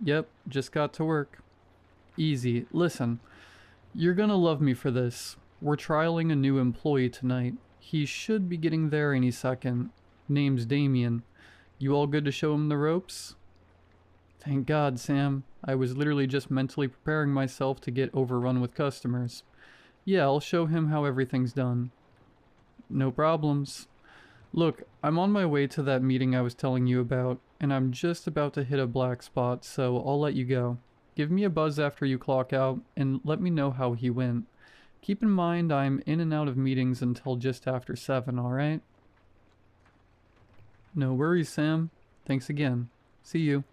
"Yep, just got to work." "Easy. Listen, you're gonna love me for this. We're trialing a new employee tonight. He should be getting there any second. Name's Damien. You all good to show him the ropes?" "Thank God, Sam. I was literally just mentally preparing myself to get overrun with customers. Yeah, I'll show him how everything's done." "No problems. Look, I'm on my way to that meeting I was telling you about, and I'm just about to hit a black spot, so I'll let you go. Give me a buzz after you clock out, and let me know how he went. Keep in mind I'm in and out of meetings until just after 7, alright? No worries, Sam. Thanks again. See you.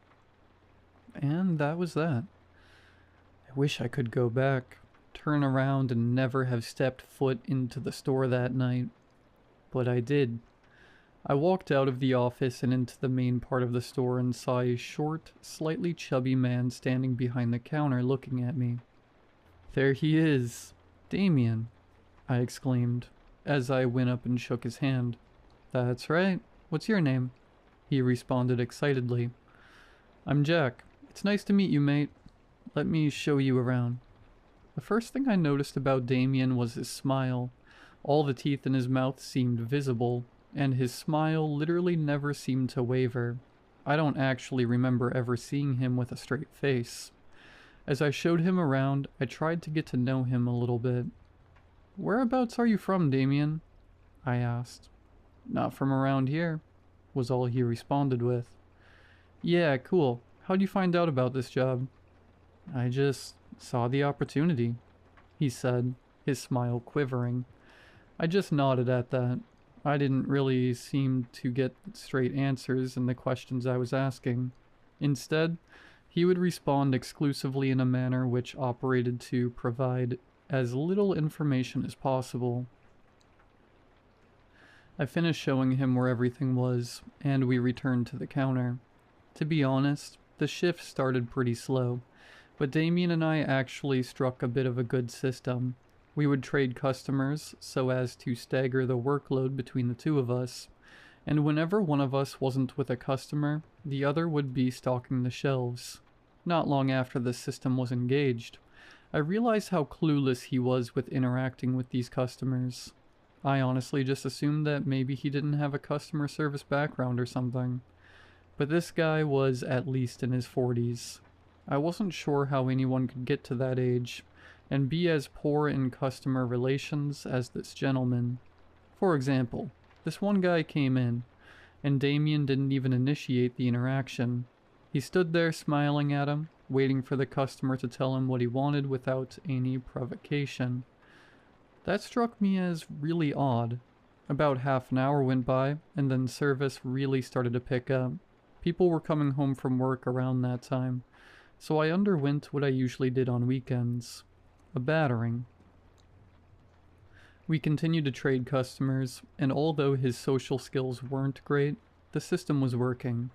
And that was that. I wish I could go back, turn around, and never have stepped foot into the store that night. But I did. I walked out of the office and into the main part of the store and saw a short, slightly chubby man standing behind the counter looking at me. There he is! Damien! I exclaimed, as I went up and shook his hand. That's right. What's your name? He responded excitedly. I'm Jack. It's nice to meet you, mate. Let me show you around. The first thing I noticed about Damien was his smile. All the teeth in his mouth seemed visible, and his smile literally never seemed to waver. I don't actually remember ever seeing him with a straight face. As I showed him around, I tried to get to know him a little bit. Whereabouts are you from, Damien? I asked. Not from around here, was all he responded with. Yeah, cool. How'd you find out about this job? I just saw the opportunity, he said, his smile quivering. I just nodded at that. I didn't really seem to get straight answers in the questions I was asking. Instead, he would respond exclusively in a manner which operated to provide as little information as possible. I finished showing him where everything was, and we returned to the counter. To be honest, the shift started pretty slow, but Damien and I actually struck a bit of a good system. We would trade customers so as to stagger the workload between the two of us, and whenever one of us wasn't with a customer, the other would be stocking the shelves. Not long after the system was engaged, I realized how clueless he was with interacting with these customers. I honestly just assumed that maybe he didn't have a customer service background or something. But this guy was at least in his 40s. I wasn't sure how anyone could get to that age and be as poor in customer relations as this gentleman. For example, this one guy came in, and Damien didn't even initiate the interaction. He stood there smiling at him, waiting for the customer to tell him what he wanted without any provocation. That struck me as really odd. About half an hour went by, and then service really started to pick up. People were coming home from work around that time, so I underwent what I usually did on weekends. A battering. We continued to trade customers, and although his social skills weren't great, the system was working.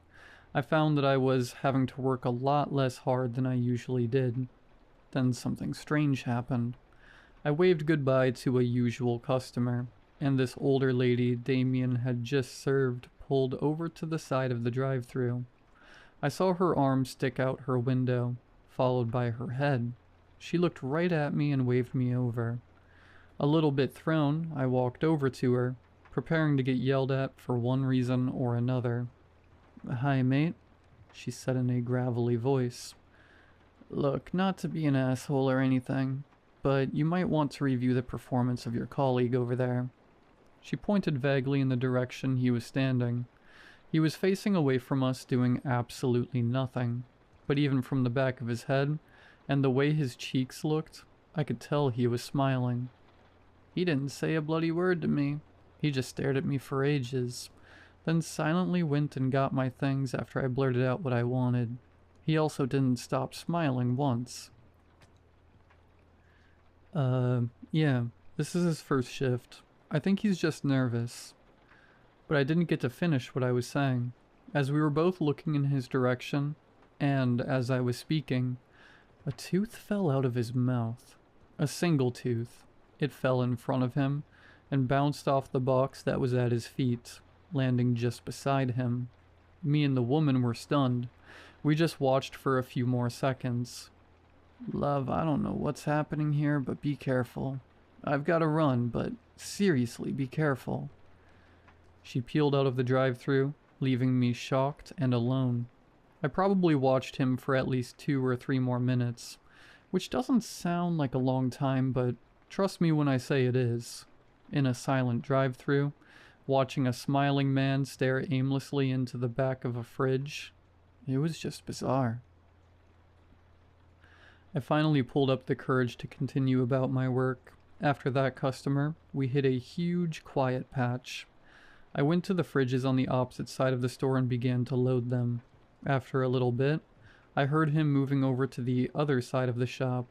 I found that I was having to work a lot less hard than I usually did. Then something strange happened. I waved goodbye to a usual customer, and this older lady Damien had just served pulled over to the side of the drive-thru. I saw her arm stick out her window, followed by her head. She looked right at me and waved me over. A little bit thrown, I walked over to her, preparing to get yelled at for one reason or another. "Hi, mate," she said in a gravelly voice. "Look, not to be an asshole or anything, but you might want to review the performance of your colleague over there." She pointed vaguely in the direction he was standing. He was facing away from us doing absolutely nothing, but even from the back of his head, and the way his cheeks looked, I could tell he was smiling. He didn't say a bloody word to me. He just stared at me for ages, then silently went and got my things after I blurted out what I wanted. He also didn't stop smiling once. Yeah, this is his first shift. I think he's just nervous." But I didn't get to finish what I was saying, as we were both looking in his direction, and as I was speaking, a tooth fell out of his mouth. A single tooth. It fell in front of him, and bounced off the box that was at his feet, landing just beside him. Me and the woman were stunned. We just watched for a few more seconds. "Love, I don't know what's happening here, but be careful. I've got to run, but seriously, be careful." She peeled out of the drive-thru, leaving me shocked and alone. I probably watched him for at least 2 or 3 more minutes, which doesn't sound like a long time, but trust me when I say it is. In a silent drive-thru, watching a smiling man stare aimlessly into the back of a fridge, it was just bizarre. I finally pulled up the courage to continue about my work. After that customer, we hit a huge quiet patch. I went to the fridges on the opposite side of the store and began to load them. After a little bit, I heard him moving over to the other side of the shop.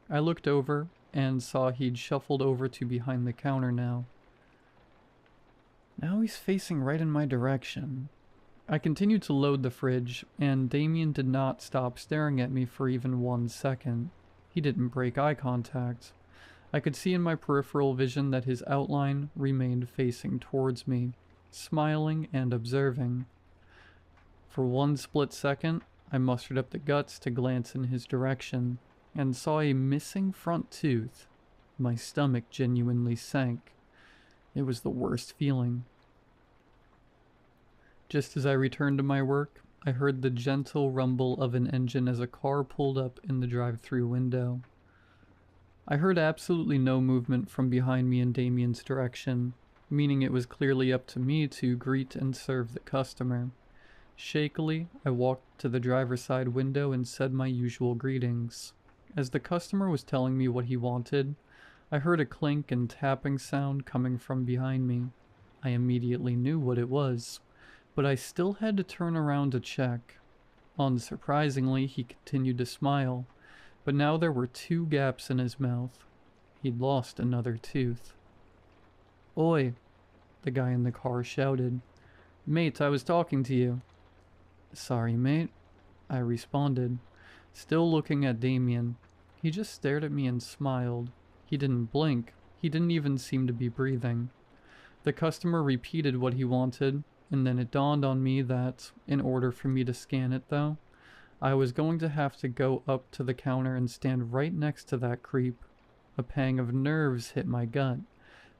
I looked over and saw he'd shuffled over to behind the counter now. Now he's facing right in my direction. I continued to load the fridge, and Damien did not stop staring at me for even 1 second. He didn't break eye contact. I could see in my peripheral vision that his outline remained facing towards me, smiling and observing. For 1 split second, I mustered up the guts to glance in his direction, and saw a missing front tooth. My stomach genuinely sank. It was the worst feeling. Just as I returned to my work, I heard the gentle rumble of an engine as a car pulled up in the drive-thru window. I heard absolutely no movement from behind me in Damien's direction, meaning it was clearly up to me to greet and serve the customer. Shakily, I walked to the driver's side window and said my usual greetings. As the customer was telling me what he wanted, I heard a clink and tapping sound coming from behind me. I immediately knew what it was, but I still had to turn around to check. Unsurprisingly, he continued to smile, but now there were 2 gaps in his mouth. He'd lost another tooth. "Oi," the guy in the car shouted. "Mate, I was talking to you." "Sorry, mate," I responded, still looking at Damien. He just stared at me and smiled. He didn't blink. He didn't even seem to be breathing. The customer repeated what he wanted, and then it dawned on me that, in order for me to scan it though, I was going to have to go up to the counter and stand right next to that creep. A pang of nerves hit my gut,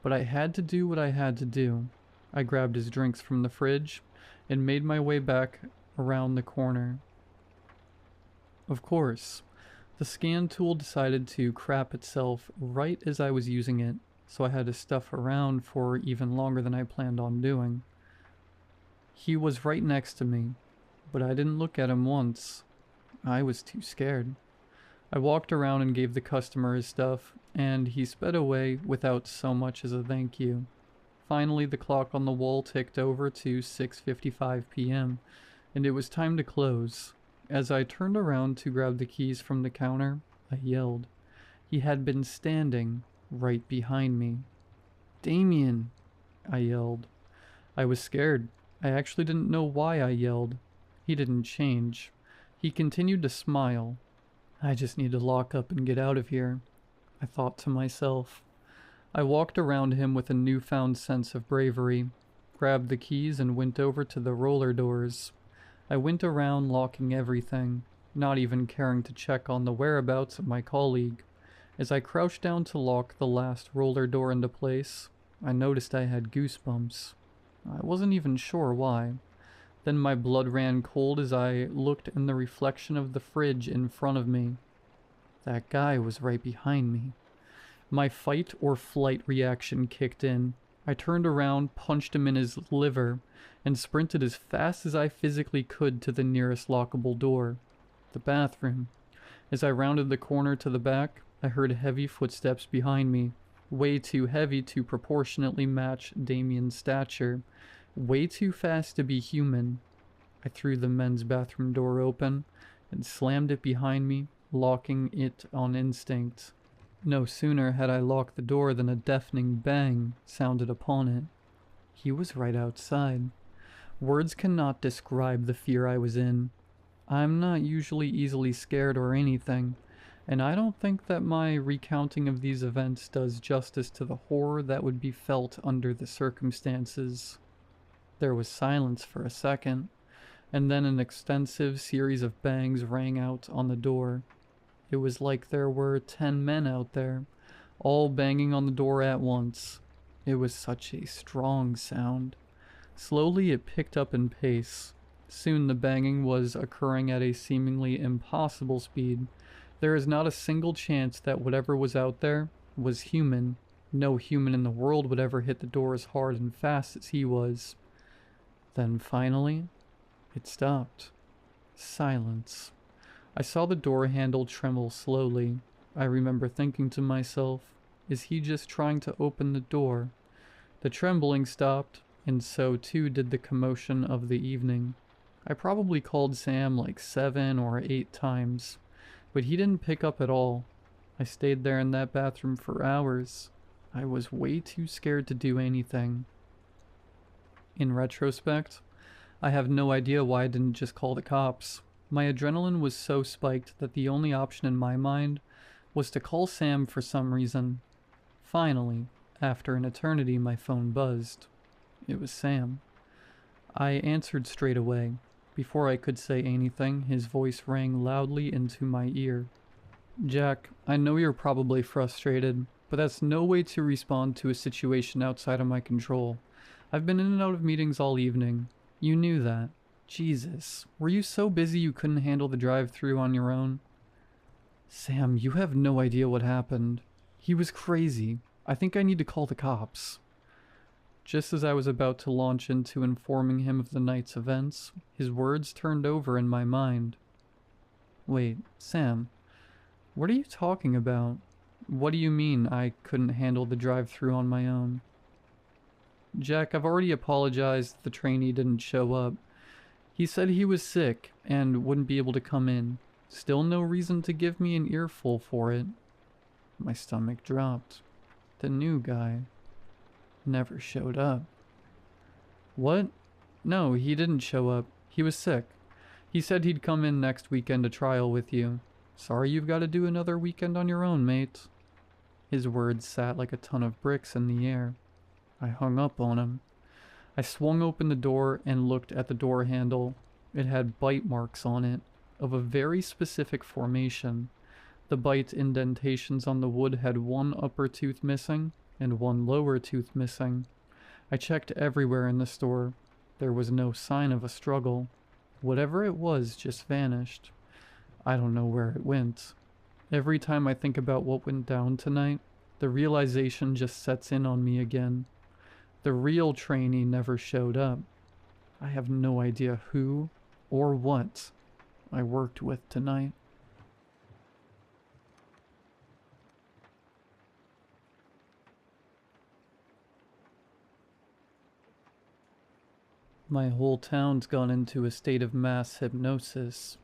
but I had to do what I had to do. I grabbed his drinks from the fridge and made my way back around the corner. Of course, the scan tool decided to crap itself right as I was using it, so I had to stuff around for even longer than I planned on doing. He was right next to me, but I didn't look at him once. I was too scared. I walked around and gave the customer his stuff, and he sped away without so much as a thank you. Finally, the clock on the wall ticked over to 6:55 p.m., and it was time to close. As I turned around to grab the keys from the counter, I yelled. He had been standing right behind me. "Damien!" I yelled. I was scared. I actually didn't know why I yelled. He didn't change. He continued to smile. I just need to lock up and get out of here, I thought to myself. I walked around him with a newfound sense of bravery, grabbed the keys and went over to the roller doors. I went around locking everything, not even caring to check on the whereabouts of my colleague. As I crouched down to lock the last roller door into place, I noticed I had goosebumps. I wasn't even sure why. Then my blood ran cold as I looked in the reflection of the fridge in front of me. That guy was right behind me. My fight or flight reaction kicked in. I turned around, punched him in his liver, and sprinted as fast as I physically could to the nearest lockable door, the bathroom. As I rounded the corner to the back, I heard heavy footsteps behind me, way too heavy to proportionately match Damien's stature, way too fast to be human. I threw the men's bathroom door open and slammed it behind me, locking it on instinct. No sooner had I locked the door than a deafening bang sounded upon it. He was right outside. Words cannot describe the fear I was in. I'm not usually easily scared or anything, and I don't think that my recounting of these events does justice to the horror that would be felt under the circumstances. There was silence for a second, and then an extensive series of bangs rang out on the door. It was like there were 10 men out there, all banging on the door at once. It was such a strong sound. Slowly it picked up in pace. Soon the banging was occurring at a seemingly impossible speed. There is not a single chance that whatever was out there was human. No human in the world would ever hit the door as hard and fast as he was. Then finally, it stopped. Silence. I saw the door handle tremble slowly. I remember thinking to myself, is he just trying to open the door? The trembling stopped, and so too did the commotion of the evening. I probably called Sam like 7 or 8 times, but he didn't pick up at all. I stayed there in that bathroom for hours. I was way too scared to do anything. In retrospect, I have no idea why I didn't just call the cops. My adrenaline was so spiked that the only option in my mind was to call Sam for some reason. Finally, after an eternity, my phone buzzed. It was Sam. I answered straight away. Before I could say anything, his voice rang loudly into my ear. Jack, I know you're probably frustrated, but that's no way to respond to a situation outside of my control. I've been in and out of meetings all evening. You knew that. Jesus, were you so busy you couldn't handle the drive-through on your own? Sam, you have no idea what happened. He was crazy. I think I need to call the cops. Just as I was about to launch into informing him of the night's events, his words turned over in my mind. Wait, Sam, what are you talking about? What do you mean I couldn't handle the drive-through on my own? Jack, I've already apologized the trainee didn't show up. He said he was sick and wouldn't be able to come in. Still no reason to give me an earful for it. My stomach dropped. The new guy never showed up. What? No, he didn't show up. He was sick. He said he'd come in next weekend to trial with you. Sorry you've got to do another weekend on your own, mate. His words sat like a ton of bricks in the air. I hung up on him. I swung open the door and looked at the door handle. It had bite marks on it, of a very specific formation. The bite indentations on the wood had one upper tooth missing and one lower tooth missing. I checked everywhere in the store. There was no sign of a struggle. Whatever it was just vanished. I don't know where it went. Every time I think about what went down tonight, the realization just sets in on me again. The real trainee never showed up. I have no idea who or what I worked with tonight. My whole town's gone into a state of mass hypnosis.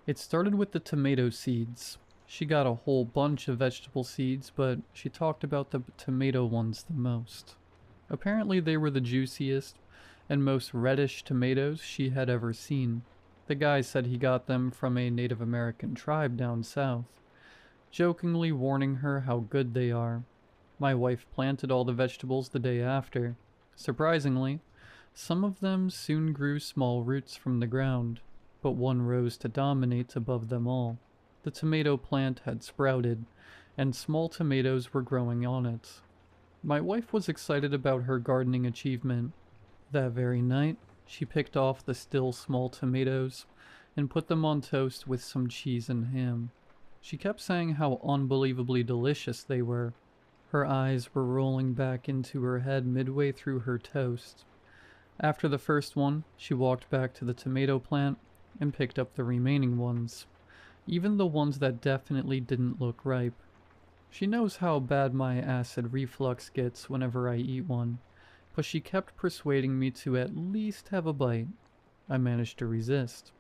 It started with the tomato seeds. She got a whole bunch of vegetable seeds, but she talked about the tomato ones the most. Apparently they were the juiciest and most reddish tomatoes she had ever seen. The guy said he got them from a Native American tribe down south, jokingly warning her how good they are. My wife planted all the vegetables the day after. Surprisingly, some of them soon grew small roots from the ground, but one rose to dominate above them all. The tomato plant had sprouted, and small tomatoes were growing on it. My wife was excited about her gardening achievement. That very night, she picked off the still small tomatoes and put them on toast with some cheese and ham. She kept saying how unbelievably delicious they were. Her eyes were rolling back into her head midway through her toast. After the first one, she walked back to the tomato plant and picked up the remaining ones, even the ones that definitely didn't look ripe. She knows how bad my acid reflux gets whenever I eat one, but she kept persuading me to at least have a bite. I managed to resist.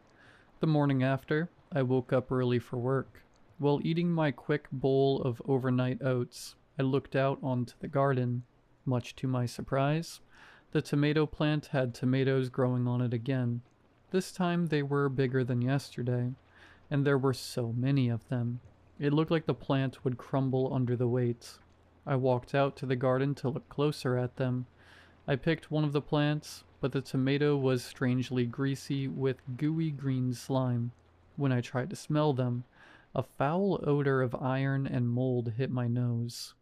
The morning after, I woke up early for work. While eating my quick bowl of overnight oats, I looked out onto the garden. Much to my surprise, the tomato plant had tomatoes growing on it again. This time they were bigger than yesterday, and there were so many of them. It looked like the plant would crumble under the weight. I walked out to the garden to look closer at them. I picked one of the plants, but the tomato was strangely greasy with gooey green slime. When I tried to smell them, a foul odor of iron and mold hit my nose.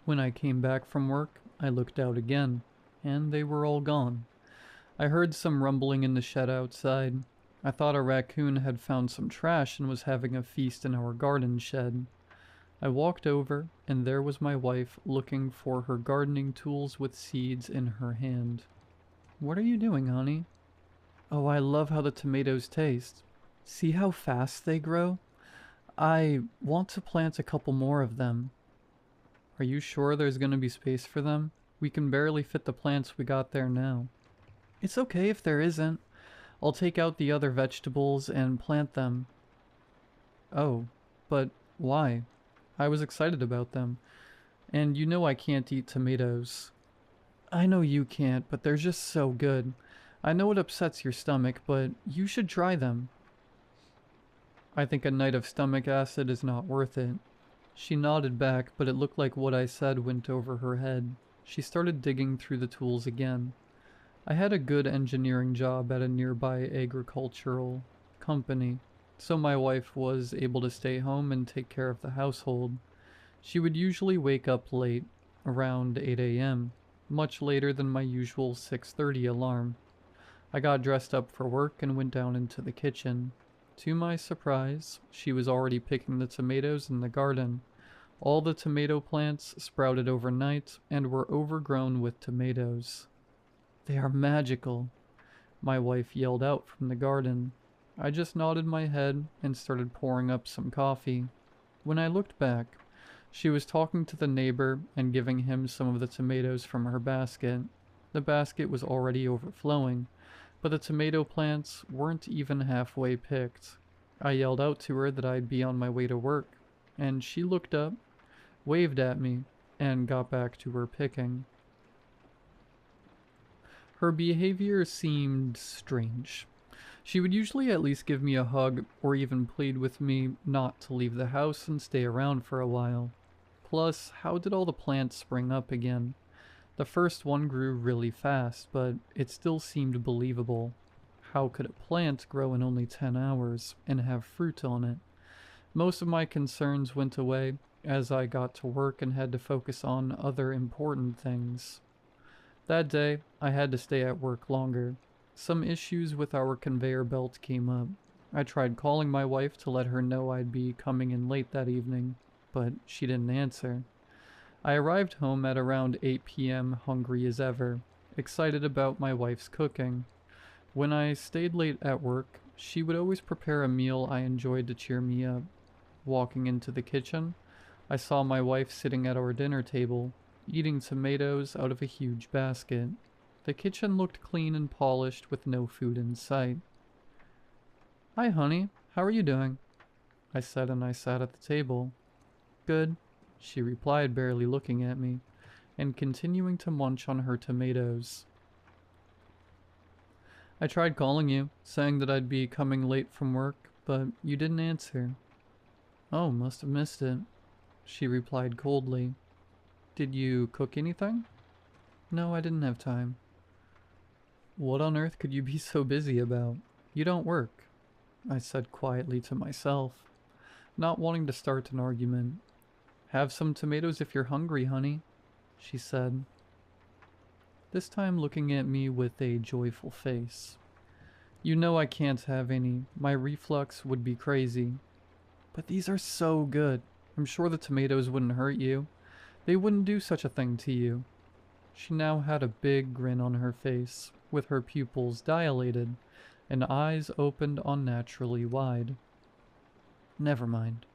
When I came back from work, I looked out again, and they were all gone. I heard some rumbling in the shed outside. I thought a raccoon had found some trash and was having a feast in our garden shed. I walked over, and there was my wife looking for her gardening tools with seeds in her hand. "What are you doing, honey?" "Oh, I love how the tomatoes taste." See how fast they grow? I want to plant a couple more of them. Are you sure there's gonna be space for them? We can barely fit the plants we got there now. It's okay if there isn't. I'll take out the other vegetables and plant them. Oh, but why? I was excited about them. And you know I can't eat tomatoes. I know you can't, but they're just so good. I know it upsets your stomach, but you should try them. I think a night of stomach acid is not worth it. She nodded back, but it looked like what I said went over her head. She started digging through the tools again. I had a good engineering job at a nearby agricultural company, so my wife was able to stay home and take care of the household. She would usually wake up late, around 8 a.m., much later than my usual 6:30 alarm. I got dressed up for work and went down into the kitchen. To my surprise, she was already picking the tomatoes in the garden. All the tomato plants sprouted overnight and were overgrown with tomatoes. They are magical, my wife yelled out from the garden. I just nodded my head and started pouring up some coffee. When I looked back, she was talking to the neighbor and giving him some of the tomatoes from her basket. The basket was already overflowing, but the tomato plants weren't even halfway picked. I yelled out to her that I'd be on my way to work, and she looked up, waved at me, and got back to her picking. Her behavior seemed strange. She would usually at least give me a hug or even plead with me not to leave the house and stay around for a while. Plus, how did all the plants spring up again? The first one grew really fast, but it still seemed believable. How could a plant grow in only 10 hours and have fruit on it? Most of my concerns went away as I got to work and had to focus on other important things. That day, I had to stay at work longer. Some issues with our conveyor belt came up. I tried calling my wife to let her know I'd be coming in late that evening, but she didn't answer. I arrived home at around 8 p.m. hungry as ever, excited about my wife's cooking. When I stayed late at work, she would always prepare a meal I enjoyed to cheer me up. Walking into the kitchen, I saw my wife sitting at our dinner table, eating tomatoes out of a huge basket. The kitchen looked clean and polished with no food in sight. "Hi, honey. How are you doing?" I said, and I sat at the table. "Good," she replied, barely looking at me, and continuing to munch on her tomatoes. "I tried calling you, saying that I'd be coming late from work, but you didn't answer." "Oh, must have missed it," she replied coldly. "Did you cook anything?" "No, I didn't have time." "What on earth could you be so busy about? You don't work," I said quietly to myself, not wanting to start an argument. "Have some tomatoes if you're hungry, honey," she said, this time looking at me with a joyful face. "You know I can't have any. My reflux would be crazy. But these are so good. I'm sure the tomatoes wouldn't hurt you. They wouldn't do such a thing to you." She now had a big grin on her face, with her pupils dilated and eyes opened unnaturally wide. Never mind.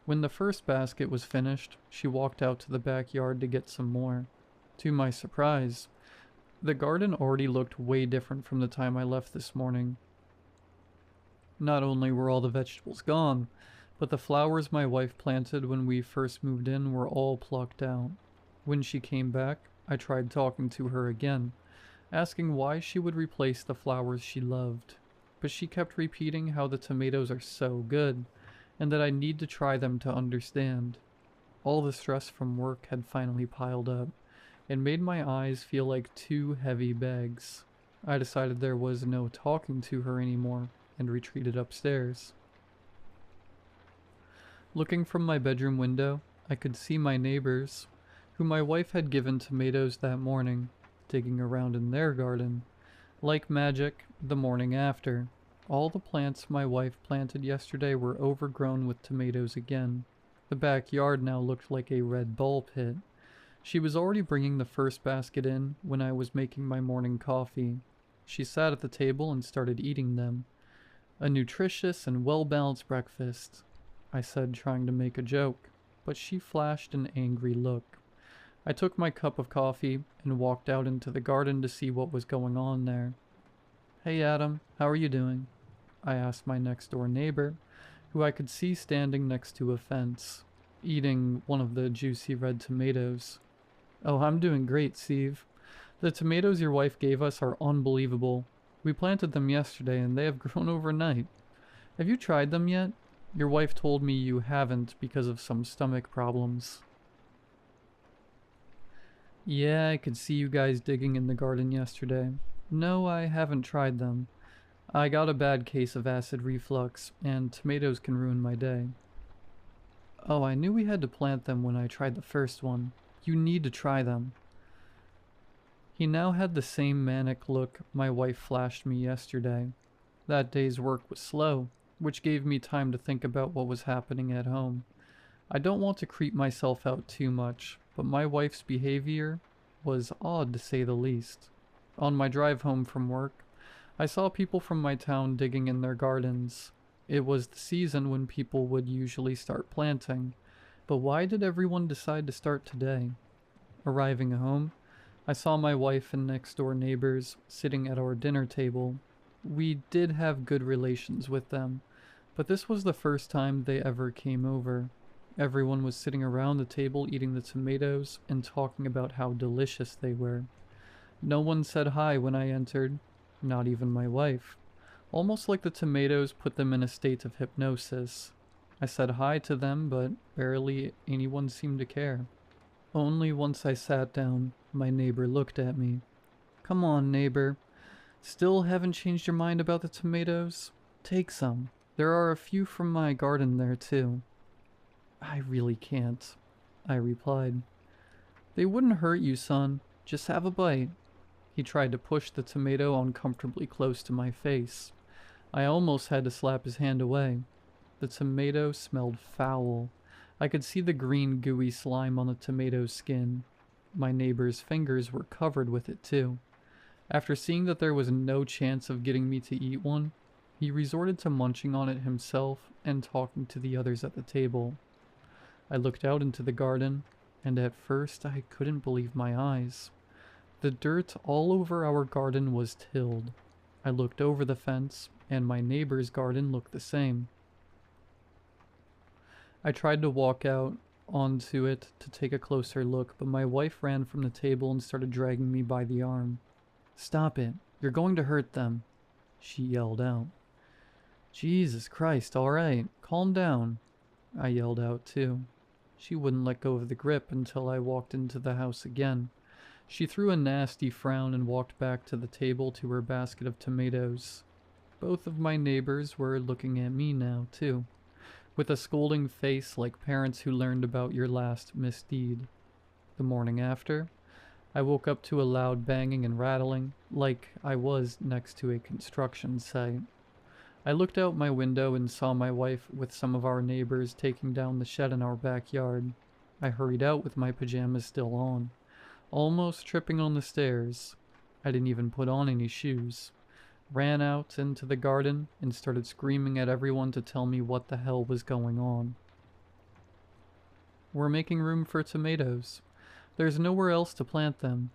When the first basket was finished, she walked out to the backyard to get some more. To my surprise, the garden already looked way different from the time I left this morning. Not only were all the vegetables gone, but the flowers my wife planted when we first moved in were all plucked out. When she came back, I tried talking to her again, asking why she would replace the flowers she loved. But she kept repeating how the tomatoes are so good, and that I need to try them to understand. All the stress from work had finally piled up, and made my eyes feel like two heavy bags. I decided there was no talking to her anymore, and retreated upstairs. Looking from my bedroom window, I could see my neighbors, who my wife had given tomatoes that morning, digging around in their garden. Like magic, the morning after, all the plants my wife planted yesterday were overgrown with tomatoes again. The backyard now looked like a red ball pit. She was already bringing the first basket in when I was making my morning coffee. She sat at the table and started eating them. A nutritious and well-balanced breakfast, I said, trying to make a joke, but she flashed an angry look. I took my cup of coffee and walked out into the garden to see what was going on there. "Hey Adam, how are you doing?" I asked my next-door neighbor, who I could see standing next to a fence, eating one of the juicy red tomatoes. "Oh, I'm doing great, Steve. The tomatoes your wife gave us are unbelievable. We planted them yesterday and they have grown overnight. Have you tried them yet? Your wife told me you haven't because of some stomach problems." "Yeah, I could see you guys digging in the garden yesterday. No, I haven't tried them. I got a bad case of acid reflux, and tomatoes can ruin my day." "Oh, I knew we had to plant them when I tried the first one. You need to try them." He now had the same manic look my wife flashed me yesterday. That day's work was slow, which gave me time to think about what was happening at home. I don't want to creep myself out too much, but my wife's behavior was odd to say the least. On my drive home from work, I saw people from my town digging in their gardens. It was the season when people would usually start planting, but why did everyone decide to start today? Arriving home, I saw my wife and next-door neighbors sitting at our dinner table. We did have good relations with them, but this was the first time they ever came over. Everyone was sitting around the table eating the tomatoes and talking about how delicious they were. No one said hi when I entered, not even my wife. Almost like the tomatoes put them in a state of hypnosis. I said hi to them, but barely anyone seemed to care. Only once I sat down, my neighbor looked at me. "Come on, neighbor. Still haven't changed your mind about the tomatoes? Take some. There are a few from my garden there, too." "I really can't," I replied. "They wouldn't hurt you, son. Just have a bite." He tried to push the tomato uncomfortably close to my face. I almost had to slap his hand away. The tomato smelled foul. I could see the green gooey slime on the tomato's skin. My neighbor's fingers were covered with it too. After seeing that there was no chance of getting me to eat one, he resorted to munching on it himself and talking to the others at the table. I looked out into the garden, and at first I couldn't believe my eyes. The dirt all over our garden was tilled. I looked over the fence, and my neighbor's garden looked the same. I tried to walk out onto it to take a closer look, but my wife ran from the table and started dragging me by the arm. "Stop it. You're going to hurt them," she yelled out. "Jesus Christ, all right. Calm down," I yelled out too. She wouldn't let go of the grip until I walked into the house again. She threw a nasty frown and walked back to the table to her basket of tomatoes. Both of my neighbors were looking at me now, too, with a scolding face like parents who learned about your last misdeed. The morning after, I woke up to a loud banging and rattling, like I was next to a construction site. I looked out my window and saw my wife with some of our neighbors taking down the shed in our backyard. I hurried out with my pajamas still on, almost tripping on the stairs. I didn't even put on any shoes. Ran out into the garden and started screaming at everyone to tell me what the hell was going on. "We're making room for tomatoes. There's nowhere else to plant them."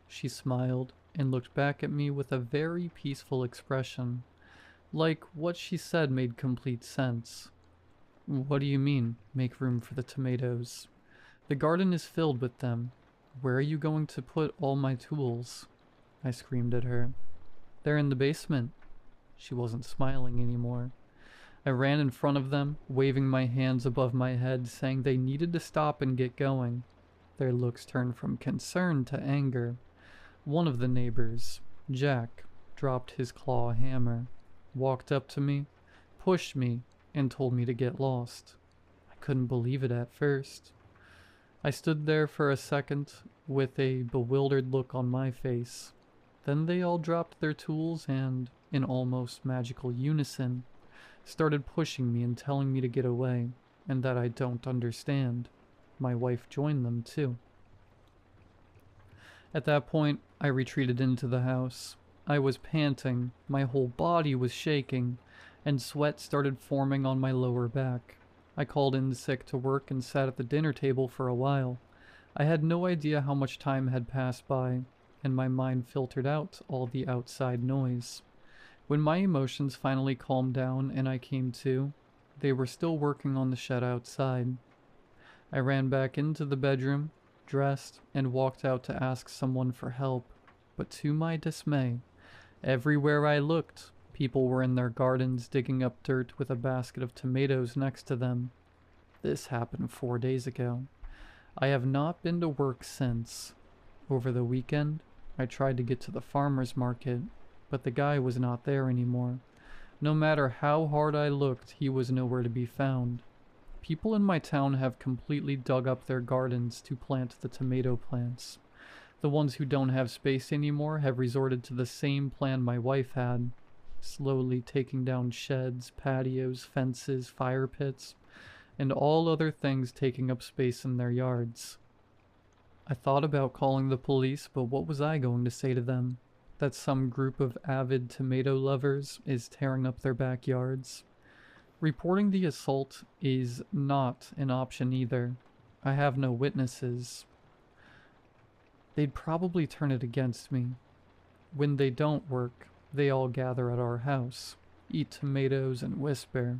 She smiled and looked back at me with a very peaceful expression. Like what she said made complete sense. "What do you mean, make room for the tomatoes? The garden is filled with them. Where are you going to put all my tools?" I screamed at her. "They're in the basement." She wasn't smiling anymore. I ran in front of them, waving my hands above my head, saying they needed to stop and get going. Their looks turned from concern to anger. One of the neighbors, Jack, dropped his claw hammer, walked up to me, pushed me, and told me to get lost. I couldn't believe it at first. I stood there for a second with a bewildered look on my face. Then they all dropped their tools and, in almost magical unison, started pushing me and telling me to get away, and that I don't understand. My wife joined them too. At that point, I retreated into the house. I was panting, my whole body was shaking, and sweat started forming on my lower back. I called in sick to work and sat at the dinner table for a while. I had no idea how much time had passed by, and my mind filtered out all the outside noise. When my emotions finally calmed down and I came to, they were still working on the shed outside. I ran back into the bedroom, dressed, and walked out to ask someone for help. But to my dismay, everywhere I looked, people were in their gardens digging up dirt with a basket of tomatoes next to them. This happened 4 days ago. I have not been to work since. Over the weekend, I tried to get to the farmer's market, but the guy was not there anymore. No matter how hard I looked, he was nowhere to be found. People in my town have completely dug up their gardens to plant the tomato plants. The ones who don't have space anymore have resorted to the same plan my wife had, slowly taking down sheds, patios, fences, fire pits, and all other things taking up space in their yards. I thought about calling the police, but what was I going to say to them? That some group of avid tomato lovers is tearing up their backyards? Reporting the assault is not an option either. I have no witnesses. They'd probably turn it against me. When they don't work, they all gather at our house, eat tomatoes and whisper.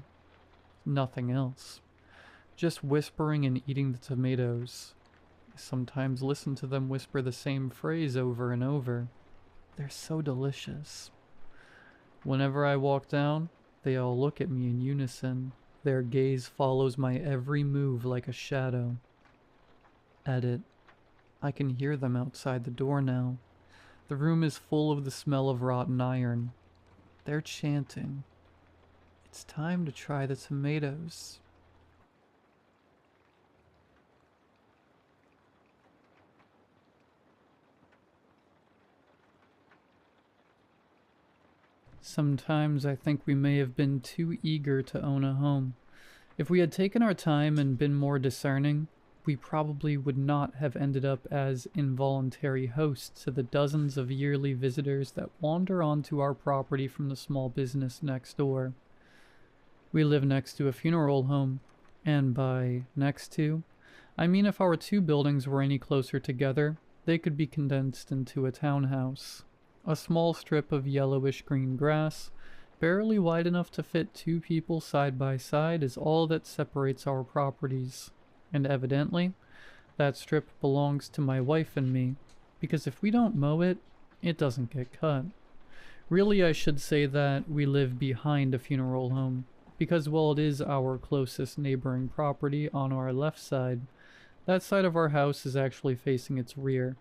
Nothing else. Just whispering and eating the tomatoes. I sometimes listen to them whisper the same phrase over and over. They're so delicious. Whenever I walk down, they all look at me in unison. Their gaze follows my every move like a shadow. Edit. I can hear them outside the door now. The room is full of the smell of rotten iron. They're chanting. It's time to try the tomatoes. Sometimes I think we may have been too eager to own a home. If we had taken our time and been more discerning, we probably would not have ended up as involuntary hosts to the dozens of yearly visitors that wander onto our property from the small business next door. We live next to a funeral home, and by next to, I mean if our two buildings were any closer together, they could be condensed into a townhouse. A small strip of yellowish-green grass, barely wide enough to fit two people side by side, is all that separates our properties. And evidently, that strip belongs to my wife and me, because if we don't mow it, it doesn't get cut. Really, I should say that we live behind a funeral home, because while it is our closest neighboring property on our left side, that side of our house is actually facing its rear.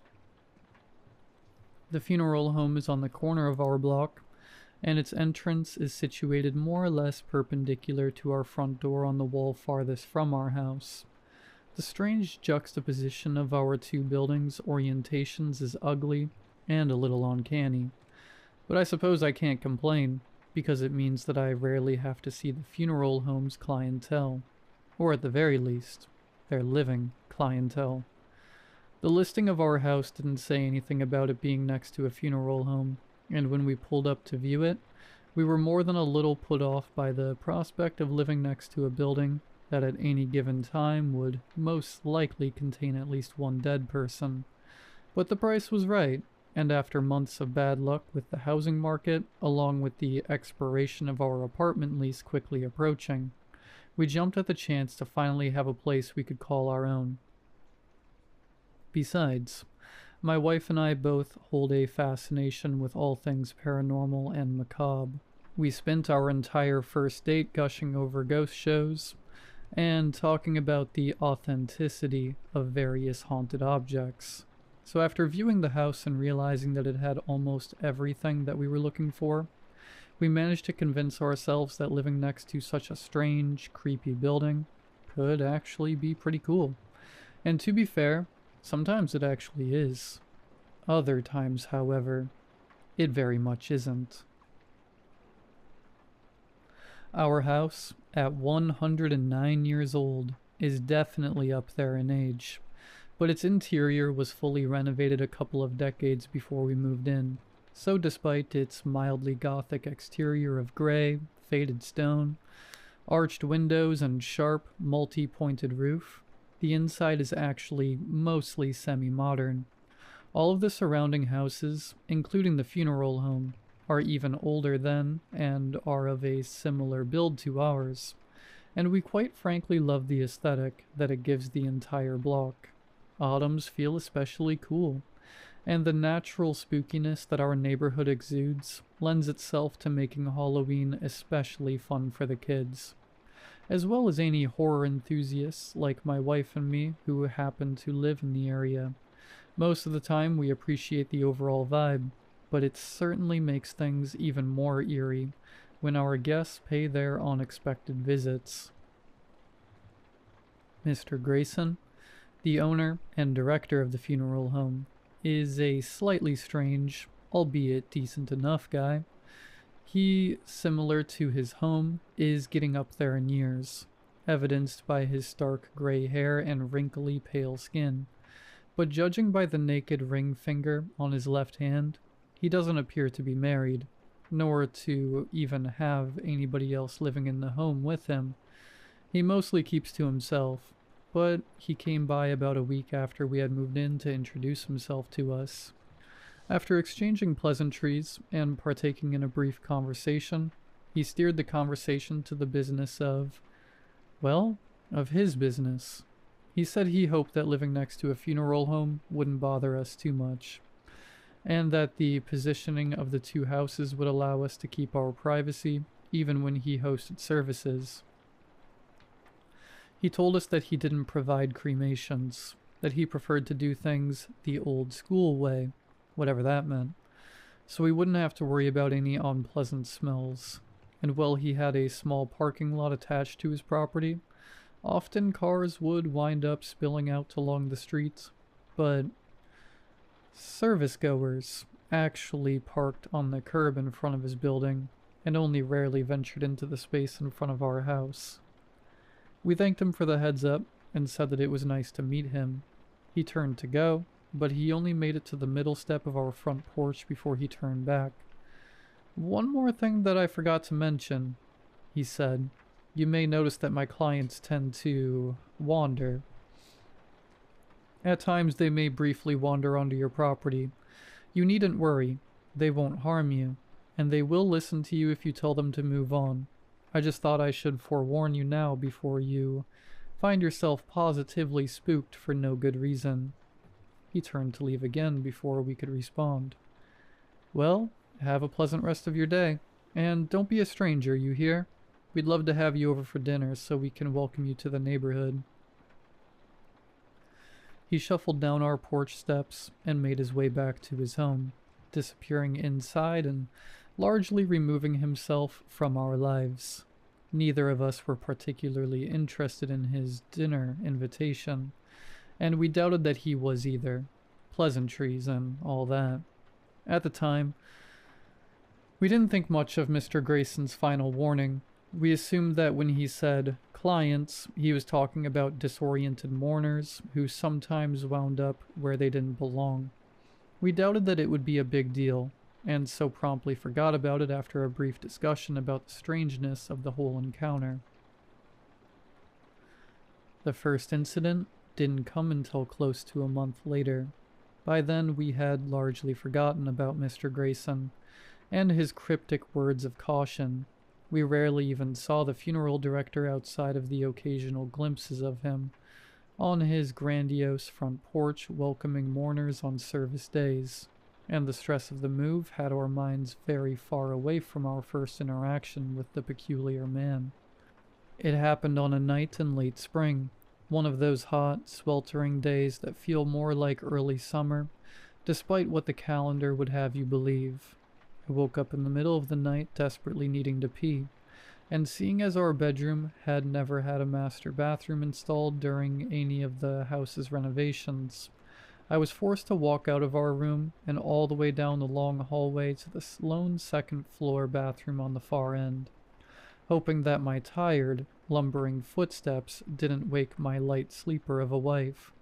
The funeral home is on the corner of our block, and its entrance is situated more or less perpendicular to our front door on the wall farthest from our house. The strange juxtaposition of our two buildings' orientations is ugly and a little uncanny, but I suppose I can't complain, because it means that I rarely have to see the funeral home's clientele, or at the very least, their living clientele. The listing of our house didn't say anything about it being next to a funeral home, and when we pulled up to view it, we were more than a little put off by the prospect of living next to a building that at any given time would most likely contain at least one dead person. But the price was right, and after months of bad luck with the housing market, along with the expiration of our apartment lease quickly approaching, we jumped at the chance to finally have a place we could call our own. Besides, my wife and I both hold a fascination with all things paranormal and macabre. We spent our entire first date gushing over ghost shows and talking about the authenticity of various haunted objects. So after viewing the house and realizing that it had almost everything that we were looking for, we managed to convince ourselves that living next to such a strange, creepy building could actually be pretty cool. And to be fair, sometimes it actually is. Other times, however, it very much isn't. Our house, at 109 years old, is definitely up there in age, but its interior was fully renovated a couple of decades before we moved in. So despite its mildly gothic exterior of gray, faded stone, arched windows, and sharp, multi-pointed roof. The inside is actually mostly semi-modern. All of the surrounding houses, including the funeral home, are even older than and are of a similar build to ours, and we quite frankly love the aesthetic that it gives the entire block. Autumns feel especially cool, and the natural spookiness that our neighborhood exudes lends itself to making Halloween especially fun for the kids, as well as any horror enthusiasts like my wife and me who happen to live in the area. Most of the time we appreciate the overall vibe, but it certainly makes things even more eerie when our guests pay their unexpected visits. Mr. Grayson, the owner and director of the funeral home, is a slightly strange, albeit decent enough guy. He, similar to his home, is getting up there in years, evidenced by his stark gray hair and wrinkly pale skin. But judging by the naked ring finger on his left hand, he doesn't appear to be married, nor to even have anybody else living in the home with him. He mostly keeps to himself, but he came by about a week after we had moved in to introduce himself to us. After exchanging pleasantries and partaking in a brief conversation, he steered the conversation to the business of, well, of his business. He said he hoped that living next to a funeral home wouldn't bother us too much, and that the positioning of the two houses would allow us to keep our privacy even when he hosted services. He told us that he didn't provide cremations, that he preferred to do things the old school way, whatever that meant, so we wouldn't have to worry about any unpleasant smells. And while he had a small parking lot attached to his property, often cars would wind up spilling out along the streets, but service goers actually parked on the curb in front of his building and only rarely ventured into the space in front of our house. We thanked him for the heads up and said that it was nice to meet him. He turned to go, but he only made it to the middle step of our front porch before he turned back. "One more thing that I forgot to mention," he said. "You may notice that my clients tend to wander. At times they may briefly wander onto your property. You needn't worry, they won't harm you, and they will listen to you if you tell them to move on. I just thought I should forewarn you now before you find yourself positively spooked for no good reason." He turned to leave again before we could respond. "Well, have a pleasant rest of your day, and don't be a stranger, you hear? We'd love to have you over for dinner so we can welcome you to the neighborhood." He shuffled down our porch steps and made his way back to his home, disappearing inside and largely removing himself from our lives. Neither of us were particularly interested in his dinner invitation, and we doubted that he was either. Pleasantries and all that. At the time, we didn't think much of Mr. Grayson's final warning. We assumed that when he said clients, he was talking about disoriented mourners who sometimes wound up where they didn't belong. We doubted that it would be a big deal, and so promptly forgot about it after a brief discussion about the strangeness of the whole encounter. The first incident didn't come until close to a month later. By then we had largely forgotten about Mr. Grayson and his cryptic words of caution. We rarely even saw the funeral director outside of the occasional glimpses of him on his grandiose front porch welcoming mourners on service days, and the stress of the move had our minds very far away from our first interaction with the peculiar man. It happened on a night in late spring, one of those hot, sweltering days that feel more like early summer, despite what the calendar would have you believe. I woke up in the middle of the night desperately needing to pee, and seeing as our bedroom had never had a master bathroom installed during any of the house's renovations, I was forced to walk out of our room and all the way down the long hallway to the lone second floor bathroom on the far end, hoping that my tired, lumbering footsteps didn't wake my light sleeper of a wife.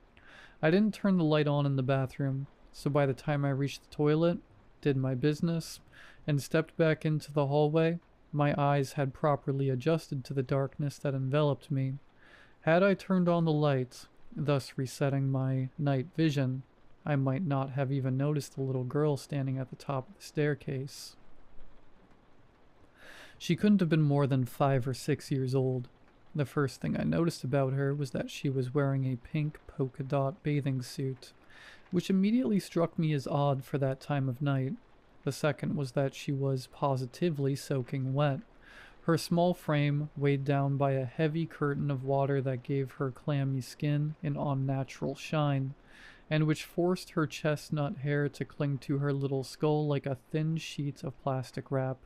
I didn't turn the light on in the bathroom, so by the time I reached the toilet, did my business, and stepped back into the hallway, My eyes had properly adjusted to the darkness that enveloped me. Had I turned on the light, thus resetting my night vision, I might not have even noticed the little girl standing at the top of the staircase. She couldn't have been more than 5 or 6 years old. The first thing I noticed about her was that she was wearing a pink polka dot bathing suit, which immediately struck me as odd for that time of night. The second was that she was positively soaking wet, her small frame weighed down by a heavy curtain of water that gave her clammy skin an unnatural shine, and which forced her chestnut hair to cling to her little skull like a thin sheet of plastic wrap.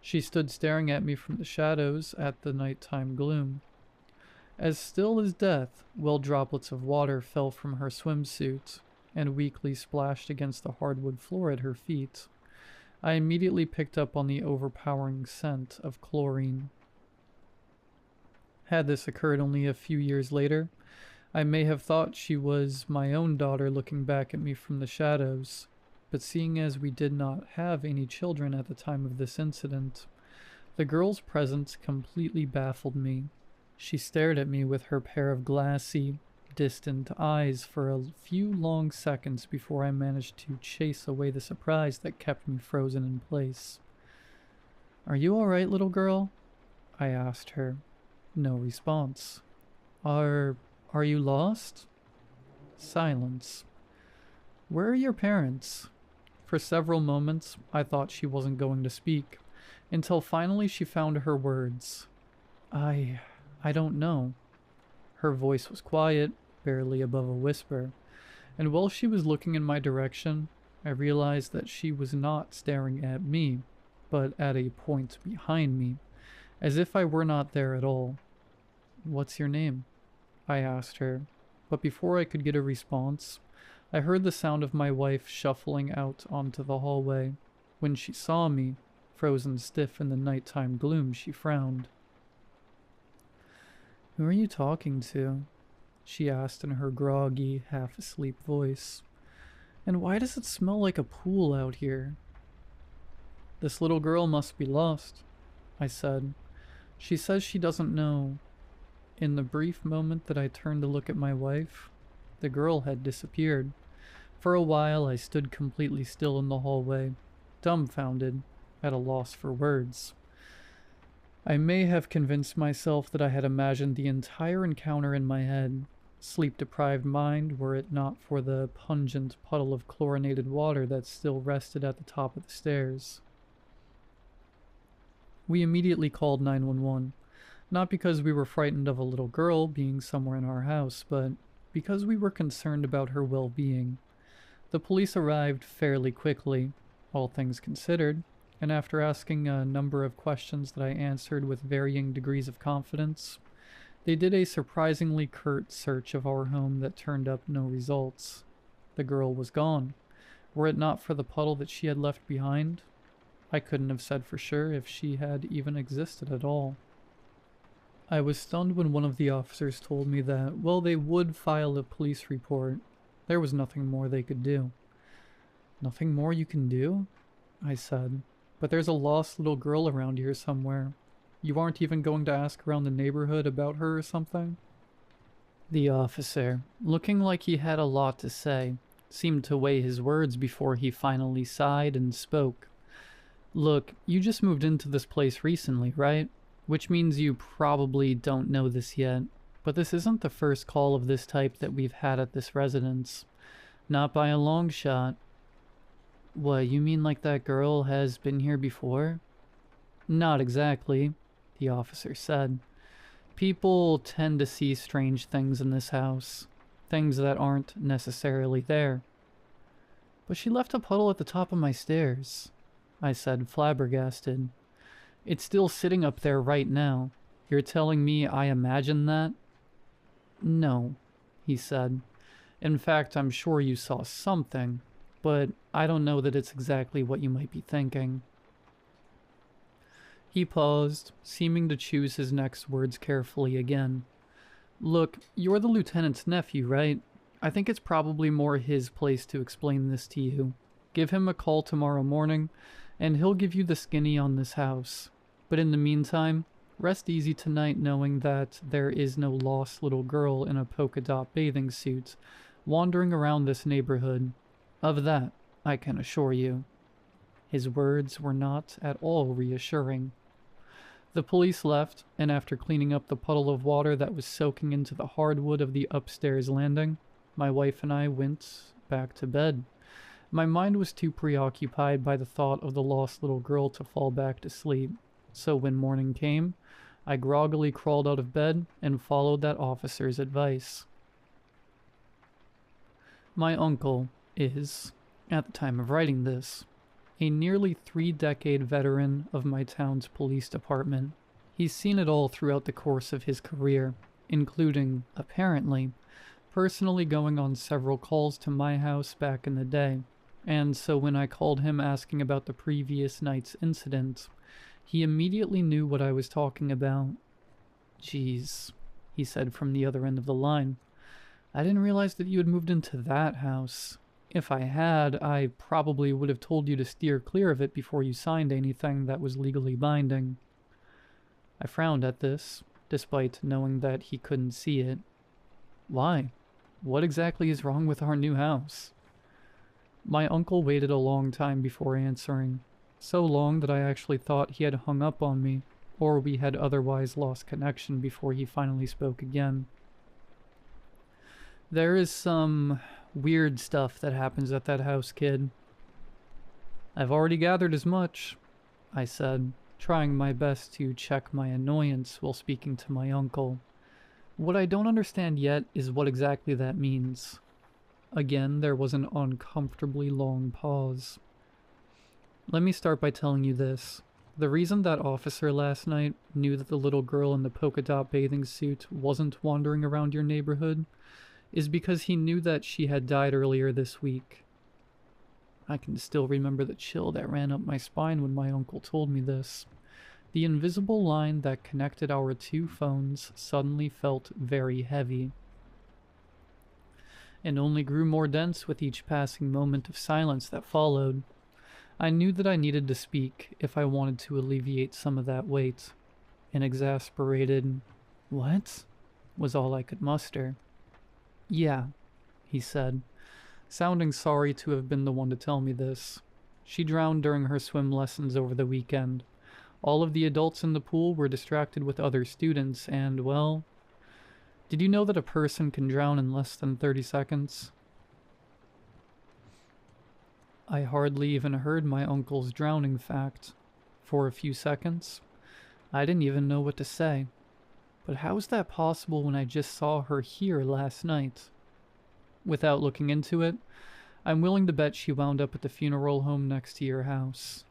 She stood staring at me from the shadows at the nighttime gloom. As still as death, while droplets of water fell from her swimsuit and weakly splashed against the hardwood floor at her feet. I immediately picked up on the overpowering scent of chlorine. Had this occurred only a few years later, I may have thought she was my own daughter looking back at me from the shadows, but seeing as we did not have any children at the time of this incident, the girl's presence completely baffled me. She stared at me with her pair of glassy, distant eyes for a few long seconds before I managed to chase away the surprise that kept me frozen in place. "Are you all right, little girl?" I asked her. No response. Are you lost?" Silence. "Where are your parents?" For several moments, I thought she wasn't going to speak, until finally she found her words. I don't know." Her voice was quiet, barely above a whisper, and while she was looking in my direction, I realized that she was not staring at me, but at a point behind me, as if I were not there at all. "What's your name?" I asked her, but before I could get a response, I heard the sound of my wife shuffling out onto the hallway. When she saw me, frozen stiff in the nighttime gloom, she frowned. "Who are you talking to?" she asked in her groggy, half-asleep voice. "And why does it smell like a pool out here?" "This little girl must be lost," I said. "She says she doesn't know." In the brief moment that I turned to look at my wife, the girl had disappeared. For a while I stood completely still in the hallway, dumbfounded, at a loss for words. I may have convinced myself that I had imagined the entire encounter in my head, sleep-deprived mind, were it not for the pungent puddle of chlorinated water that still rested at the top of the stairs. We immediately called 911, not because we were frightened of a little girl being somewhere in our house, but because we were concerned about her well-being. The police arrived fairly quickly, all things considered, and after asking a number of questions that I answered with varying degrees of confidence, they did a surprisingly curt search of our home that turned up no results. The girl was gone. Were it not for the puddle that she had left behind, I couldn't have said for sure if she had even existed at all. I was stunned when one of the officers told me that, well, they would file a police report. There was nothing more they could do. "Nothing more you can do?" I said. "But there's a lost little girl around here somewhere. You aren't even going to ask around the neighborhood about her or something?" The officer, looking like he had a lot to say, seemed to weigh his words before he finally sighed and spoke. "Look, you just moved into this place recently, right? Which means you probably don't know this yet. But this isn't the first call of this type that we've had at this residence. Not by a long shot." "What, you mean like that girl has been here before?" "Not exactly," the officer said. "People tend to see strange things in this house. Things that aren't necessarily there." "But she left a puddle at the top of my stairs," I said, flabbergasted. "It's still sitting up there right now. You're telling me I imagined that?" "No," he said. "In fact, I'm sure you saw something, but I don't know that it's exactly what you might be thinking." He paused, seeming to choose his next words carefully again. "Look, you're the lieutenant's nephew, right? I think it's probably more his place to explain this to you. Give him a call tomorrow morning, and he'll give you the skinny on this house. But in the meantime, rest easy tonight knowing that there is no lost little girl in a polka dot bathing suit wandering around this neighborhood. Of that, I can assure you." His words were not at all reassuring. The police left, and after cleaning up the puddle of water that was soaking into the hardwood of the upstairs landing, my wife and I went back to bed. My mind was too preoccupied by the thought of the lost little girl to fall back to sleep, so when morning came, I groggily crawled out of bed and followed that officer's advice. My uncle is, at the time of writing this, a nearly 3-decade veteran of my town's police department. He's seen it all throughout the course of his career, including, apparently, personally going on several calls to my house back in the day, and so when I called him asking about the previous night's incident, he immediately knew what I was talking about. "Geez," he said from the other end of the line. "I didn't realize that you had moved into that house. If I had, I probably would have told you to steer clear of it before you signed anything that was legally binding." I frowned at this, despite knowing that he couldn't see it. "Why? What exactly is wrong with our new house?" My uncle waited a long time before answering, so long that I actually thought he had hung up on me, or we had otherwise lost connection before he finally spoke again. "There is some weird stuff that happens at that house, kid." "I've already gathered as much," I said, trying my best to check my annoyance while speaking to my uncle. "What I don't understand yet is what exactly that means." Again, there was an uncomfortably long pause. "Let me start by telling you this. The reason that officer last night knew that the little girl in the polka dot bathing suit wasn't wandering around your neighborhood is because he knew that she had died earlier this week." I can still remember the chill that ran up my spine when my uncle told me this. The invisible line that connected our two phones suddenly felt very heavy, and only grew more dense with each passing moment of silence that followed. I knew that I needed to speak if I wanted to alleviate some of that weight. An exasperated, "What?" was all I could muster. "Yeah," he said, sounding sorry to have been the one to tell me this. "She drowned during her swim lessons over the weekend. All of the adults in the pool were distracted with other students, and, well, did you know that a person can drown in less than 30 seconds? I hardly even heard my uncle's drowning fact. For a few seconds, I didn't even know what to say. But how is that possible when I just saw her here last night? Without looking into it, I'm willing to bet she wound up at the funeral home next to your house."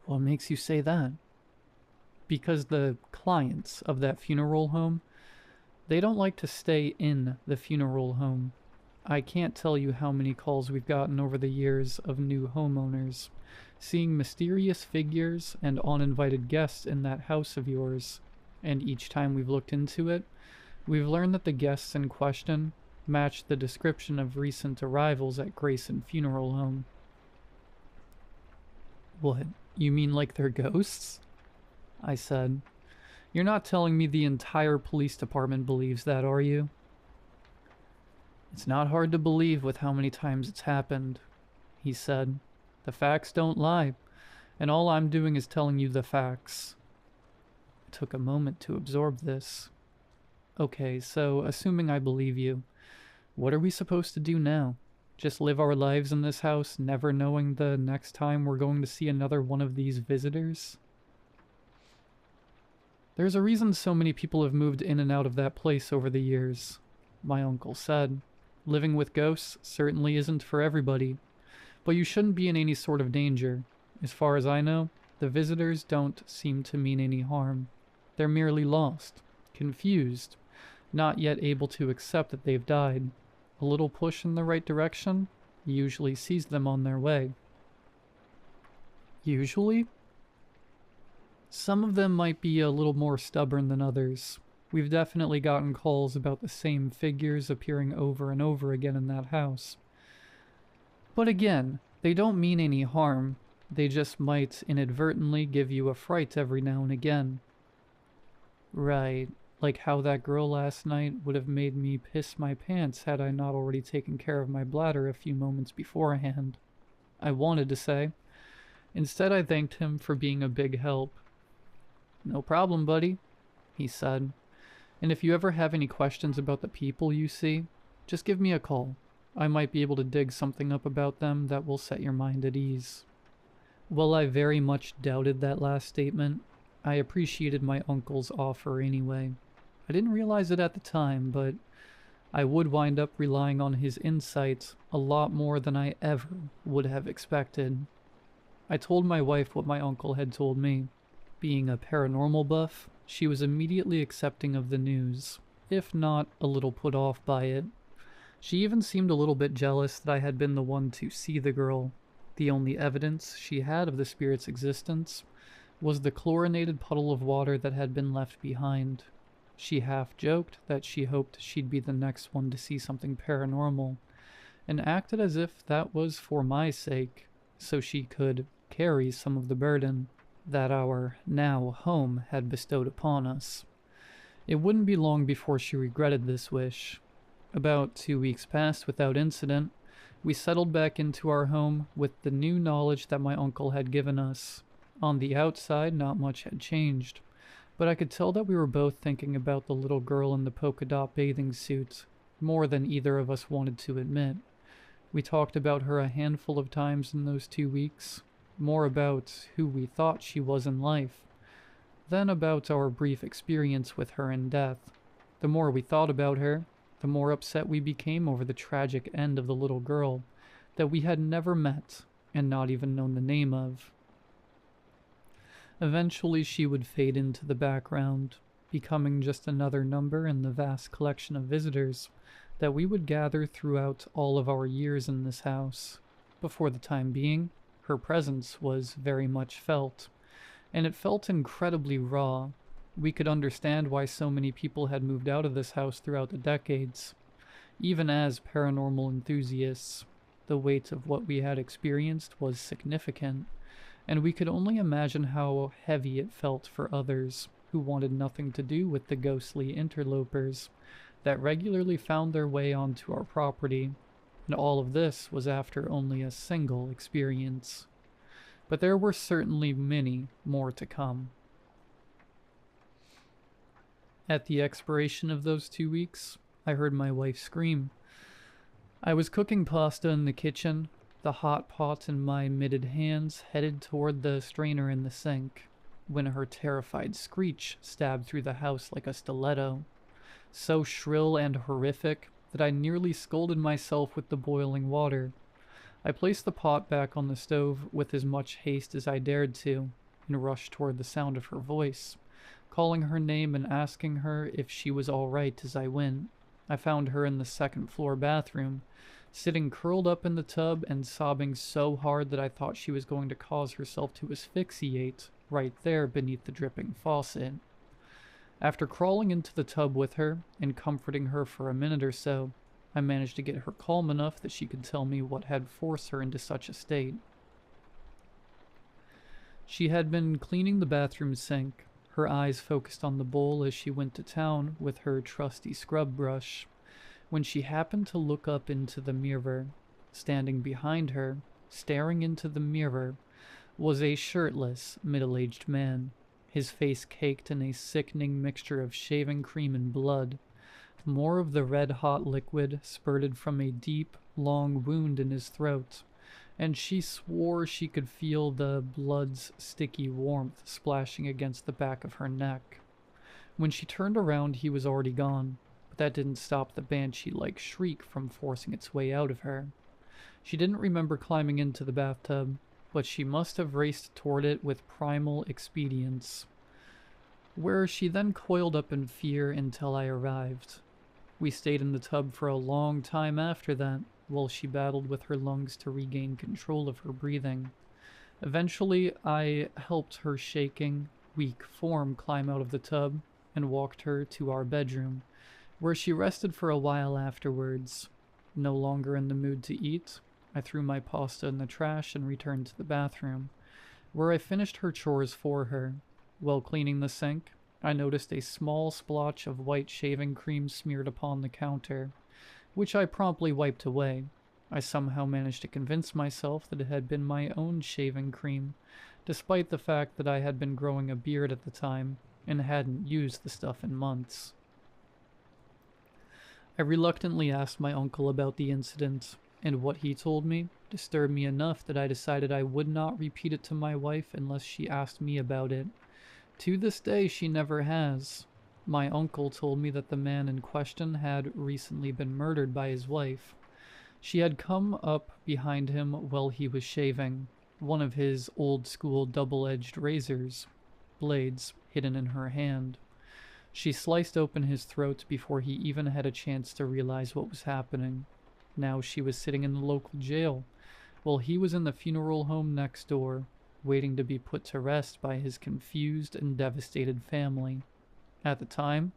"What makes you say that?" "Because the clients of that funeral home, they don't like to stay in the funeral home. I can't tell you how many calls we've gotten over the years of new homeowners, seeing mysterious figures and uninvited guests in that house of yours. And each time we've looked into it, we've learned that the guests in question match the description of recent arrivals at Grayson Funeral Home." "What, you mean like they're ghosts?" I said. "You're not telling me the entire police department believes that, are you?" "It's not hard to believe with how many times it's happened," he said. "The facts don't lie, and all I'm doing is telling you the facts." I took a moment to absorb this. "Okay, so assuming I believe you, what are we supposed to do now? Just live our lives in this house, never knowing the next time we're going to see another one of these visitors?" "There's a reason so many people have moved in and out of that place over the years," my uncle said. "Living with ghosts certainly isn't for everybody, but you shouldn't be in any sort of danger. As far as I know, the visitors don't seem to mean any harm. They're merely lost, confused, not yet able to accept that they've died. A little push in the right direction usually sees them on their way." "Usually?" "Some of them might be a little more stubborn than others. We've definitely gotten calls about the same figures appearing over and over again in that house. But again, they don't mean any harm. They just might inadvertently give you a fright every now and again. Right, like how that girl last night would have made me piss my pants had I not already taken care of my bladder a few moments beforehand. I wanted to say. Instead, I thanked him for being a big help. "No problem, buddy," he said. "And if you ever have any questions about the people you see, just give me a call. I might be able to dig something up about them that will set your mind at ease." While I very much doubted that last statement, I appreciated my uncle's offer anyway. I didn't realize it at the time, but I would wind up relying on his insights a lot more than I ever would have expected. I told my wife what my uncle had told me. Being a paranormal buff, she was immediately accepting of the news, if not a little put off by it. She even seemed a little bit jealous that I had been the one to see the girl. The only evidence she had of the spirit's existence was the chlorinated puddle of water that had been left behind. She half joked that she hoped she'd be the next one to see something paranormal, and acted as if that was for my sake, so she could carry some of the burden that our now home had bestowed upon us. It wouldn't be long before she regretted this wish. About 2 weeks passed without incident. We settled back into our home with the new knowledge that my uncle had given us. On the outside, not much had changed, but I could tell that we were both thinking about the little girl in the polka dot bathing suit, more than either of us wanted to admit. We talked about her a handful of times in those 2 weeks, more about who we thought she was in life, than about our brief experience with her in death. The more we thought about her, the more upset we became over the tragic end of the little girl that we had never met and not even known the name of. Eventually she would fade into the background, becoming just another number in the vast collection of visitors that we would gather throughout all of our years in this house. But for the time being, her presence was very much felt, and it felt incredibly raw. We could understand why so many people had moved out of this house throughout the decades. Even as paranormal enthusiasts, the weight of what we had experienced was significant, and we could only imagine how heavy it felt for others who wanted nothing to do with the ghostly interlopers that regularly found their way onto our property. And all of this was after only a single experience. But there were certainly many more to come. At the expiration of those 2 weeks, I heard my wife scream. I was cooking pasta in the kitchen, the hot pot in my mitted hands headed toward the strainer in the sink, when her terrified screech stabbed through the house like a stiletto, so shrill and horrific that I nearly scalded myself with the boiling water. I placed the pot back on the stove with as much haste as I dared to, and rushed toward the sound of her voice, calling her name and asking her if she was all right as I went. I found her in the second-floor bathroom, sitting curled up in the tub and sobbing so hard that I thought she was going to cause herself to asphyxiate right there beneath the dripping faucet. After crawling into the tub with her and comforting her for a minute or so, I managed to get her calm enough that she could tell me what had forced her into such a state. She had been cleaning the bathroom sink, her eyes focused on the bowl as she went to town with her trusty scrub brush, when she happened to look up into the mirror. Standing behind her, staring into the mirror, was a shirtless, middle-aged man, his face caked in a sickening mixture of shaving cream and blood. More of the red-hot liquid spurted from a deep, long wound in his throat, and she swore she could feel the blood's sticky warmth splashing against the back of her neck. When she turned around, he was already gone, but that didn't stop the banshee-like shriek from forcing its way out of her. She didn't remember climbing into the bathtub, but she must have raced toward it with primal expedience, where she then coiled up in fear until I arrived. We stayed in the tub for a long time after that, while she battled with her lungs to regain control of her breathing. Eventually, I helped her shaking, weak form climb out of the tub and walked her to our bedroom, where she rested for a while afterwards. No longer in the mood to eat, I threw my pasta in the trash and returned to the bathroom, Where I finished her chores for her. While cleaning the sink, I noticed a small splotch of white shaving cream smeared upon the counter, which I promptly wiped away. I somehow managed to convince myself that it had been my own shaving cream, despite the fact that I had been growing a beard at the time and hadn't used the stuff in months. I reluctantly asked my uncle about the incident, and what he told me disturbed me enough that I decided I would not repeat it to my wife unless she asked me about it. To this day, she never has. My uncle told me that the man in question had recently been murdered by his wife. She had come up behind him while he was shaving, one of his old-school double-edged razors, blades hidden in her hand. She sliced open his throat before he even had a chance to realize what was happening. Now she was sitting in the local jail, while he was in the funeral home next door, waiting to be put to rest by his confused and devastated family. At the time,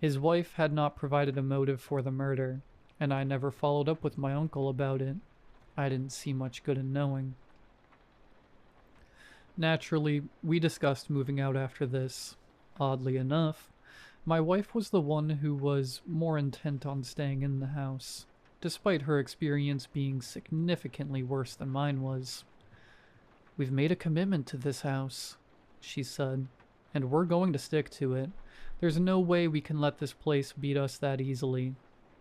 his wife had not provided a motive for the murder, and I never followed up with my uncle about it. I didn't see much good in knowing. Naturally, we discussed moving out after this. Oddly enough, my wife was the one who was more intent on staying in the house, despite her experience being significantly worse than mine was. "We've made a commitment to this house," she said, "and we're going to stick to it. There's no way we can let this place beat us that easily."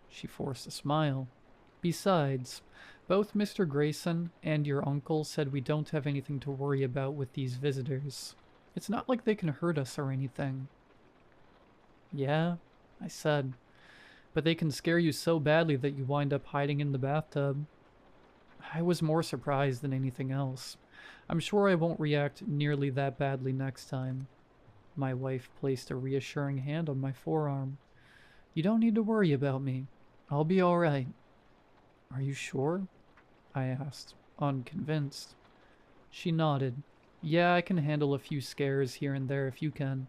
She forced a smile. "Besides, both Mr. Grayson and your uncle said we don't have anything to worry about with these visitors. It's not like they can hurt us or anything." "Yeah," I said, "but they can scare you so badly that you wind up hiding in the bathtub." I was more surprised than anything else. I'm sure I won't react nearly that badly next time. My wife placed a reassuring hand on my forearm. "You don't need to worry about me. I'll be all right." "Are you sure?" I asked, unconvinced. She nodded. "Yeah, I can handle a few scares here and there if you can."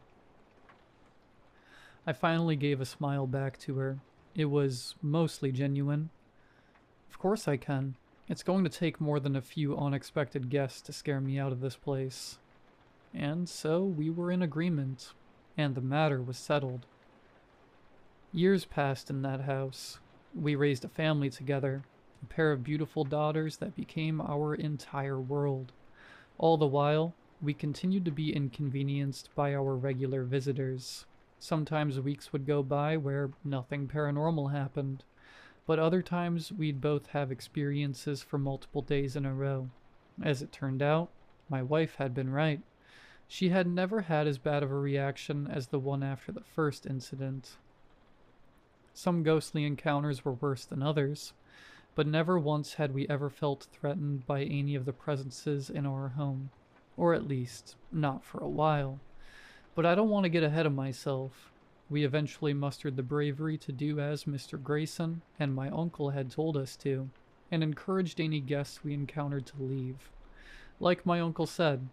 I finally gave a smile back to her. It was mostly genuine. "Of course I can. It's going to take more than a few unexpected guests to scare me out of this place." And so we were in agreement, and the matter was settled. Years passed in that house. We raised a family together, a pair of beautiful daughters that became our entire world. All the while, we continued to be inconvenienced by our regular visitors. Sometimes weeks would go by where nothing paranormal happened, but other times we'd both have experiences for multiple days in a row. As it turned out, my wife had been right. She had never had as bad of a reaction as the one after the first incident. Some ghostly encounters were worse than others, but never once had we ever felt threatened by any of the presences in our home, or at least, not for a while. But I don't want to get ahead of myself. We eventually mustered the bravery to do as Mr. Grayson and my uncle had told us to, and encouraged any guests we encountered to leave. Like my uncle said,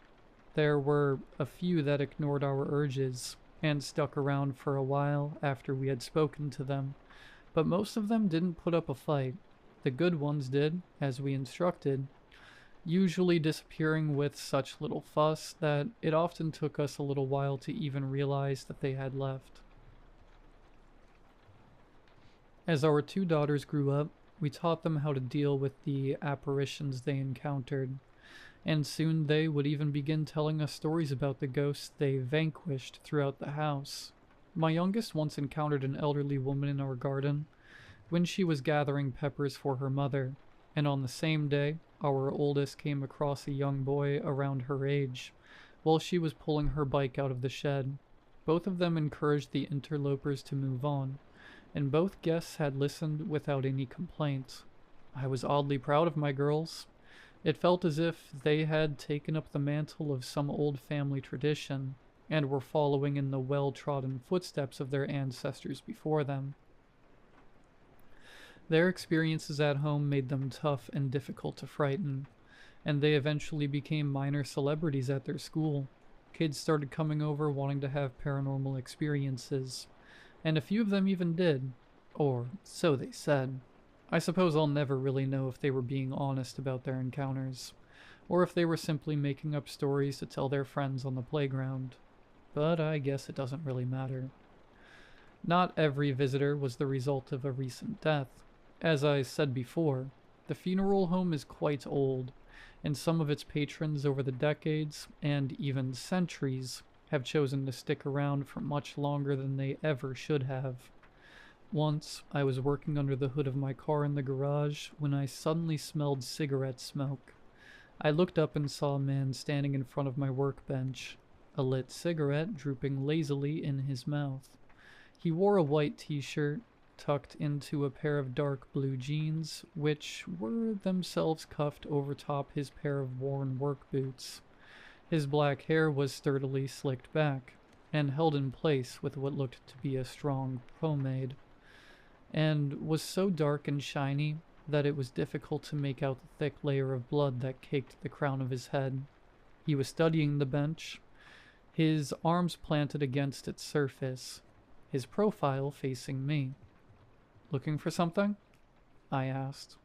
there were a few that ignored our urges and stuck around for a while after we had spoken to them, but most of them didn't put up a fight. The good ones did, as we instructed, usually disappearing with such little fuss that it often took us a little while to even realize that they had left. As our two daughters grew up, we taught them how to deal with the apparitions they encountered, and soon they would even begin telling us stories about the ghosts they vanquished throughout the house. My youngest once encountered an elderly woman in our garden when she was gathering peppers for her mother, and on the same day, our oldest came across a young boy around her age, while she was pulling her bike out of the shed. Both of them encouraged the interlopers to move on, and both guests had listened without any complaint. I was oddly proud of my girls. It felt as if they had taken up the mantle of some old family tradition, and were following in the well-trodden footsteps of their ancestors before them. Their experiences at home made them tough and difficult to frighten, and they eventually became minor celebrities at their school. Kids started coming over wanting to have paranormal experiences, and a few of them even did, or so they said. I suppose I'll never really know if they were being honest about their encounters. or if they were simply making up stories to tell their friends on the playground. But I guess it doesn't really matter. Not every visitor was the result of a recent death. As I said before, the funeral home is quite old, and some of its patrons over the decades, and even centuries, have chosen to stick around for much longer than they ever should have. Once, I was working under the hood of my car in the garage when I suddenly smelled cigarette smoke. I looked up and saw a man standing in front of my workbench, a lit cigarette drooping lazily in his mouth. He wore a white t-shirt, tucked into a pair of dark blue jeans, which were themselves cuffed over top his pair of worn work boots. His black hair was sturdily slicked back, and held in place with what looked to be a strong pomade, and was so dark and shiny that it was difficult to make out the thick layer of blood that caked the crown of his head. He was studying the bench, his arms planted against its surface, his profile facing me. "Looking for something?" I asked.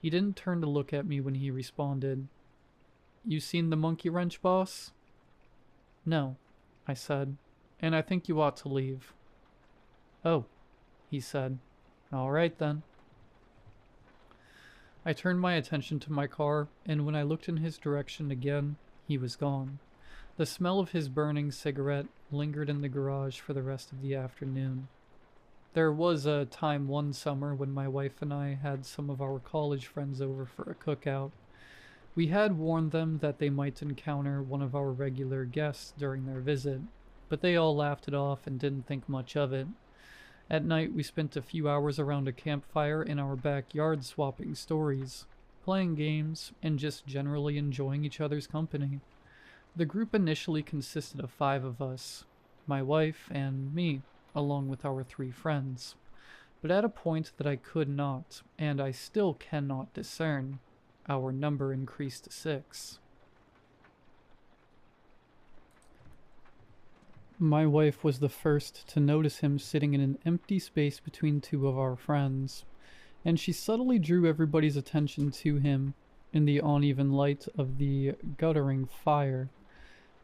He didn't turn to look at me when he responded. "You seen the monkey wrench, boss?" "No," I said, "and I think you ought to leave." "Oh," he said. "All right then." I turned my attention to my car, and when I looked in his direction again, he was gone. The smell of his burning cigarette lingered in the garage for the rest of the afternoon. There was a time one summer when my wife and I had some of our college friends over for a cookout. We had warned them that they might encounter one of our regular guests during their visit, but they all laughed it off and didn't think much of it. At night, we spent a few hours around a campfire in our backyard swapping stories, playing games, and just generally enjoying each other's company. The group initially consisted of 5 of us, my wife and me, along with our 3 friends. But at a point that I could not, and I still cannot discern, our number increased to 6. My wife was the first to notice him sitting in an empty space between 2 of our friends, and she subtly drew everybody's attention to him in the uneven light of the guttering fire.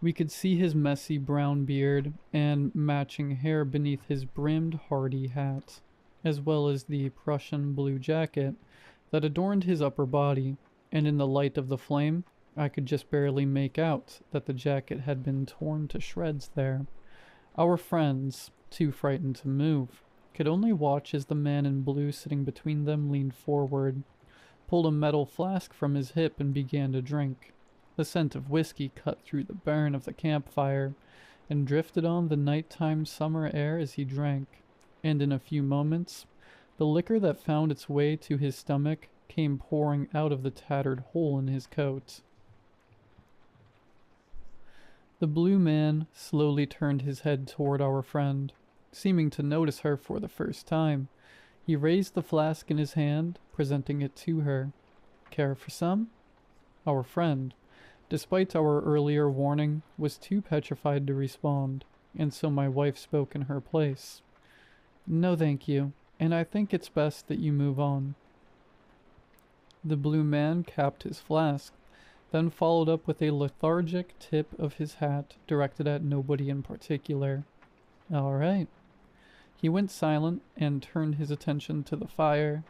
We could see his messy brown beard and matching hair beneath his brimmed hardy hat, as well as the Prussian blue jacket that adorned his upper body, and in the light of the flame, I could just barely make out that the jacket had been torn to shreds there. Our friends, too frightened to move, could only watch as the man in blue sitting between them leaned forward, pulled a metal flask from his hip and began to drink. The scent of whiskey cut through the burn of the campfire and drifted on the nighttime summer air as he drank, and in a few moments, the liquor that found its way to his stomach came pouring out of the tattered hole in his coat. The blue man slowly turned his head toward our friend, seeming to notice her for the first time. He raised the flask in his hand, presenting it to her. "Care for some?" Our friend, despite our earlier warning, was too petrified to respond, and so my wife spoke in her place. "No, thank you, and I think it's best that you move on." The blue man capped his flask, then followed up with a lethargic tip of his hat directed at nobody in particular. "All right." He went silent and turned his attention to the fire.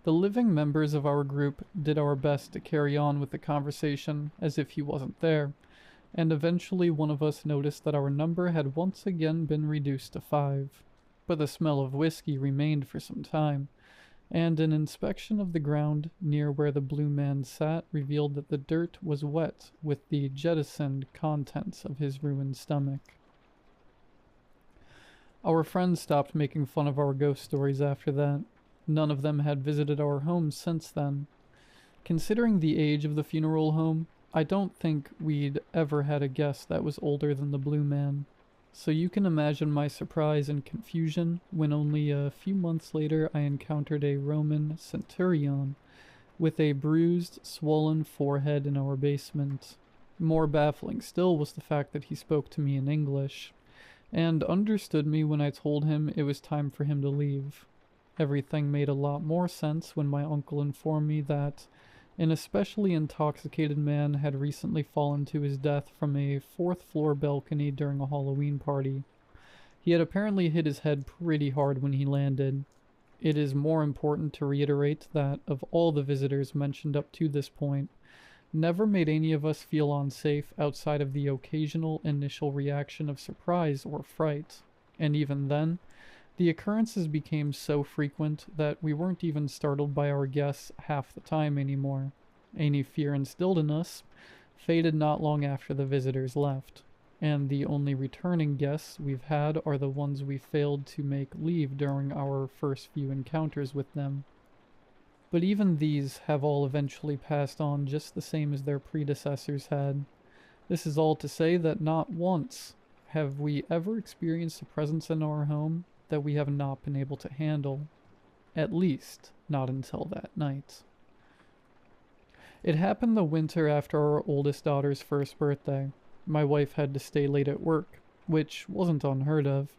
The living members of our group did our best to carry on with the conversation as if he wasn't there, and eventually one of us noticed that our number had once again been reduced to 5. But the smell of whiskey remained for some time, and an inspection of the ground near where the blue man sat revealed that the dirt was wet with the jettisoned contents of his ruined stomach. Our friends stopped making fun of our ghost stories after that. None of them had visited our home since then. Considering the age of the funeral home, I don't think we'd ever had a guest that was older than the blue man. So you can imagine my surprise and confusion when only a few months later I encountered a Roman centurion with a bruised, swollen forehead in our basement. More baffling still was the fact that he spoke to me in English, and understood me when I told him it was time for him to leave. Everything made a lot more sense when my uncle informed me that An especially intoxicated man had recently fallen to his death from a fourth-floor balcony during a Halloween party. He had apparently hit his head pretty hard when he landed. It is more important to reiterate that, of all the visitors mentioned up to this point, never made any of us feel unsafe outside of the occasional initial reaction of surprise or fright. And even then, the occurrences became so frequent that we weren't even startled by our guests half the time anymore. Any fear instilled in us faded not long after the visitors left, and the only returning guests we've had are the ones we failed to make leave during our first few encounters with them. But even these have all eventually passed on just the same as their predecessors had. This is all to say that not once have we ever experienced a presence in our home that we have not been able to handle. At least, not until that night. It happened the winter after our oldest daughter's first birthday. My wife had to stay late at work, which wasn't unheard of,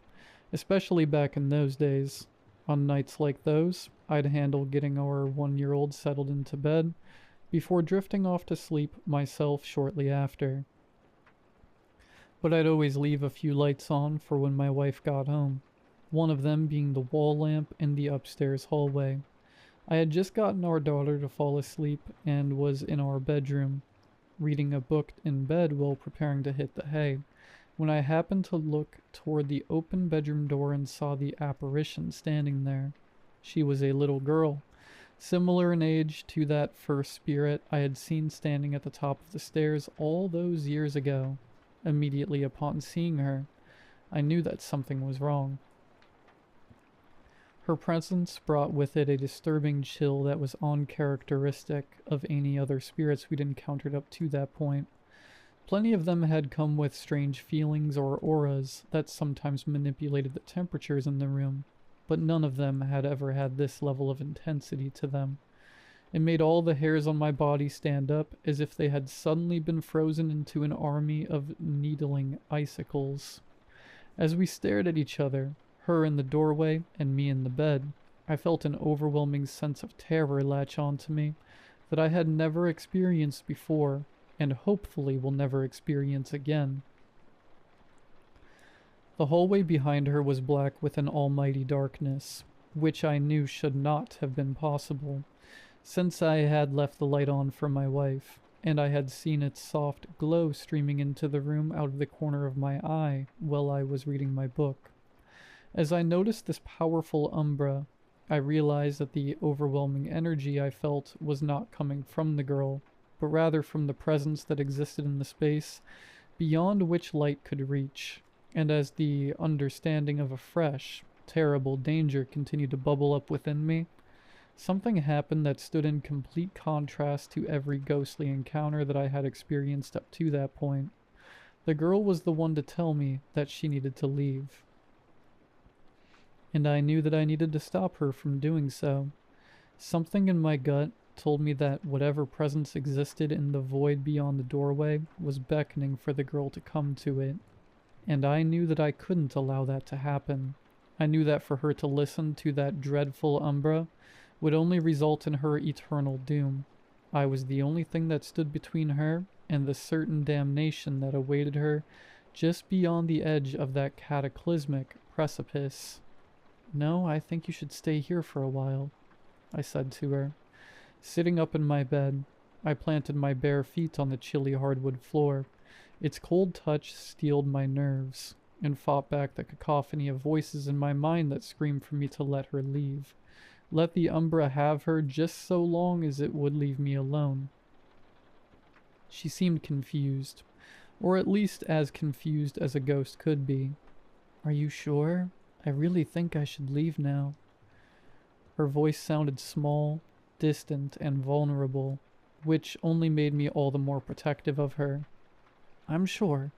especially back in those days. On nights like those, I'd handle getting our 1-year-old settled into bed before drifting off to sleep myself shortly after. But I'd always leave a few lights on for when my wife got home, one of them being the wall lamp in the upstairs hallway. I had just gotten our daughter to fall asleep and was in our bedroom, reading a book in bed while preparing to hit the hay, when I happened to look toward the open bedroom door and saw the apparition standing there. She was a little girl, similar in age to that first spirit I had seen standing at the top of the stairs all those years ago. Immediately upon seeing her, I knew that something was wrong. Her presence brought with it a disturbing chill that was uncharacteristic of any other spirits we'd encountered up to that point. Plenty of them had come with strange feelings or auras that sometimes manipulated the temperatures in the room, but none of them had ever had this level of intensity to them. It made all the hairs on my body stand up as if they had suddenly been frozen into an army of needling icicles. As we stared at each other, her in the doorway and me in the bed, I felt an overwhelming sense of terror latch onto me that I had never experienced before, and hopefully will never experience again. The hallway behind her was black with an almighty darkness, which I knew should not have been possible, since I had left the light on for my wife, and I had seen its soft glow streaming into the room out of the corner of my eye while I was reading my book. As I noticed this powerful umbra, I realized that the overwhelming energy I felt was not coming from the girl, but rather from the presence that existed in the space beyond which light could reach. And as the understanding of a fresh, terrible danger continued to bubble up within me, something happened that stood in complete contrast to every ghostly encounter that I had experienced up to that point. The girl was the one to tell me that she needed to leave, and I knew that I needed to stop her from doing so. Something in my gut told me that whatever presence existed in the void beyond the doorway was beckoning for the girl to come to it, and I knew that I couldn't allow that to happen. I knew that for her to listen to that dreadful umbra would only result in her eternal doom. I was the only thing that stood between her and the certain damnation that awaited her just beyond the edge of that cataclysmic precipice. "No, I think you should stay here for a while," I said to her. Sitting up in my bed, I planted my bare feet on the chilly hardwood floor. Its cold touch steeled my nerves, and fought back the cacophony of voices in my mind that screamed for me to let her leave. Let the umbra have her just so long as it would leave me alone. She seemed confused, or at least as confused as a ghost could be. "Are you sure? I really think I should leave now." Her voice sounded small, distant, and vulnerable, which only made me all the more protective of her. "I'm sure,"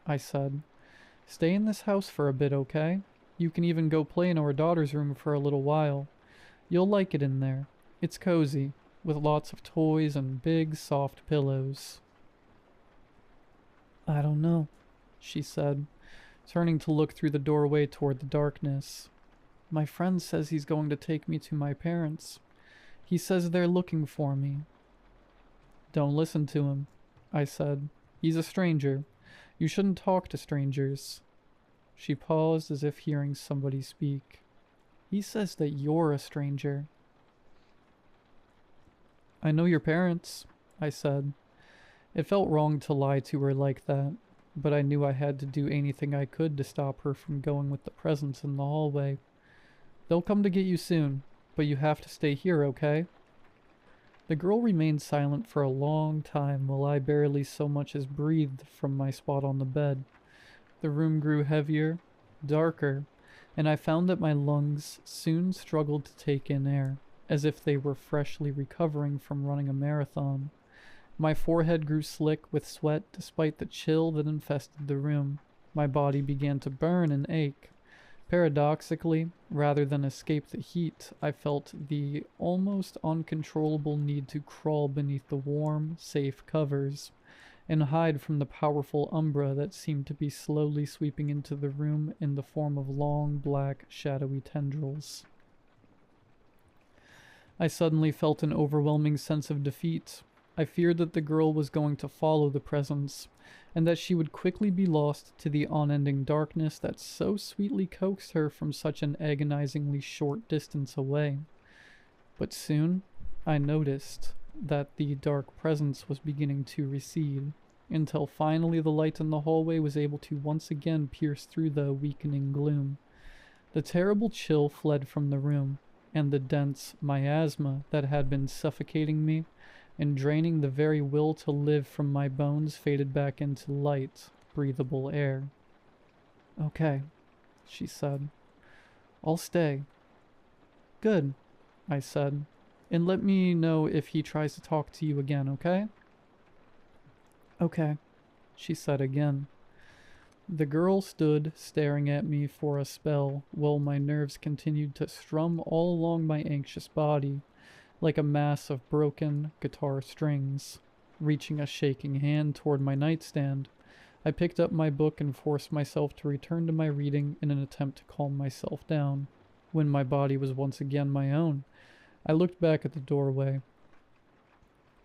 I said. "Stay in this house for a bit, okay? You can even go play in our daughter's room for a little while. You'll like it in there. It's cozy, with lots of toys and big, soft pillows." "I don't know," she said, turning to look through the doorway toward the darkness. "My friend says he's going to take me to my parents. He says they're looking for me." Don't listen to him, I said. He's a stranger. You shouldn't talk to strangers. She paused as if hearing somebody speak. He says that you're a stranger. I know your parents, I said. It felt wrong to lie to her like that, but I knew I had to do anything I could to stop her from going with the presence in the hallway. They'll come to get you soon, but you have to stay here, okay? The girl remained silent for a long time while I barely so much as breathed from my spot on the bed. The room grew heavier, darker, and I found that my lungs soon struggled to take in air, as if they were freshly recovering from running a marathon. My forehead grew slick with sweat despite the chill that infested the room. My body began to burn and ache. Paradoxically, rather than escape the heat, I felt the almost uncontrollable need to crawl beneath the warm, safe covers and hide from the powerful umbra that seemed to be slowly sweeping into the room in the form of long, black, shadowy tendrils. I suddenly felt an overwhelming sense of defeat. I feared that the girl was going to follow the presence, and that she would quickly be lost to the unending darkness that so sweetly coaxed her from such an agonizingly short distance away. But soon, I noticed that the dark presence was beginning to recede, until finally the light in the hallway was able to once again pierce through the weakening gloom. The terrible chill fled from the room, and the dense miasma that had been suffocating me and draining the very will to live from my bones faded back into light, breathable air. Okay, she said. I'll stay. Good, I said. And let me know if he tries to talk to you again, okay? Okay, she said again. The girl stood staring at me for a spell while my nerves continued to strum all along my anxious body, like a mass of broken guitar strings. Reaching a shaking hand toward my nightstand, I picked up my book and forced myself to return to my reading in an attempt to calm myself down. When my body was once again my own, I looked back at the doorway.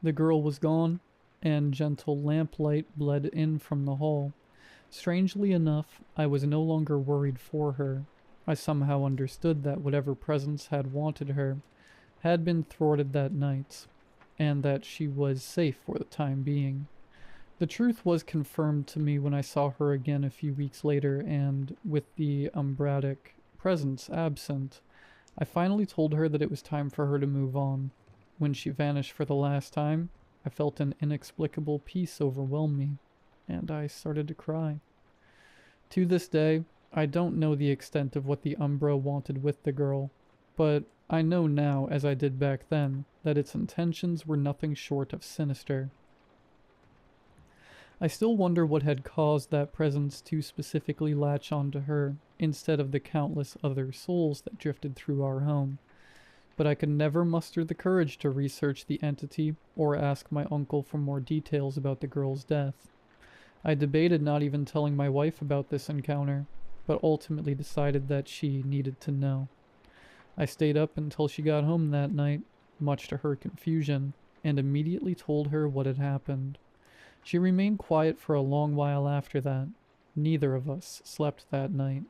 The girl was gone, and gentle lamplight bled in from the hall. Strangely enough, I was no longer worried for her. I somehow understood that whatever presence had wanted her had been thwarted that night, and that she was safe for the time being. The truth was confirmed to me when I saw her again a few weeks later, and with the umbratic presence absent, I finally told her that it was time for her to move on. When she vanished for the last time, I felt an inexplicable peace overwhelm me, and I started to cry. To this day, I don't know the extent of what the Umbra wanted with the girl, but I know now, as I did back then, that its intentions were nothing short of sinister. I still wonder what had caused that presence to specifically latch onto her, instead of the countless other souls that drifted through our home. But I could never muster the courage to research the entity or ask my uncle for more details about the girl's death. I debated not even telling my wife about this encounter, but ultimately decided that she needed to know. I stayed up until she got home that night, much to her confusion, and immediately told her what had happened. She remained quiet for a long while after that. Neither of us slept that night.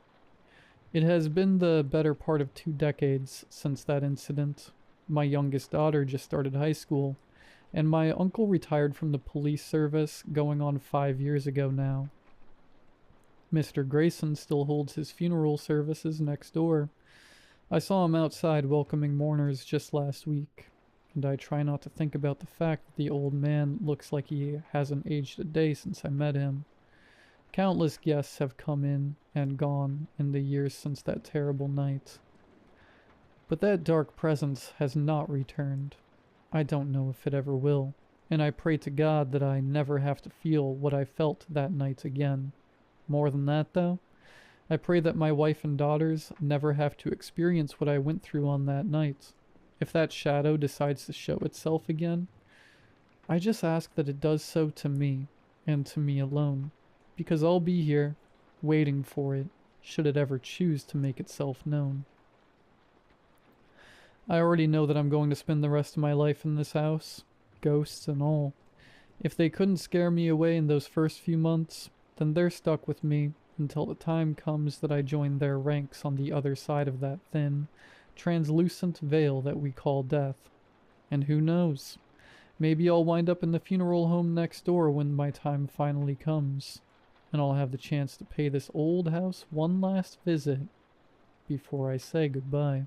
It has been the better part of 2 decades since that incident. My youngest daughter just started high school, and my uncle retired from the police service going on 5 years ago now. Mr. Grayson still holds his funeral services next door. I saw him outside welcoming mourners just last week, and I try not to think about the fact that the old man looks like he hasn't aged a day since I met him. Countless guests have come in and gone in the years since that terrible night. But that dark presence has not returned. I don't know if it ever will, and I pray to God that I never have to feel what I felt that night again. More than that, though, I pray that my wife and daughters never have to experience what I went through on that night. If that shadow decides to show itself again, I just ask that it does so to me, and to me alone, because I'll be here, waiting for it, should it ever choose to make itself known. I already know that I'm going to spend the rest of my life in this house, ghosts and all, If they couldn't scare me away in those first few months, then they're stuck with me until the time comes that I join their ranks on the other side of that thin, translucent veil that we call death. And who knows? Maybe I'll wind up in the funeral home next door when my time finally comes, and I'll have the chance to pay this old house one last visit before I say goodbye.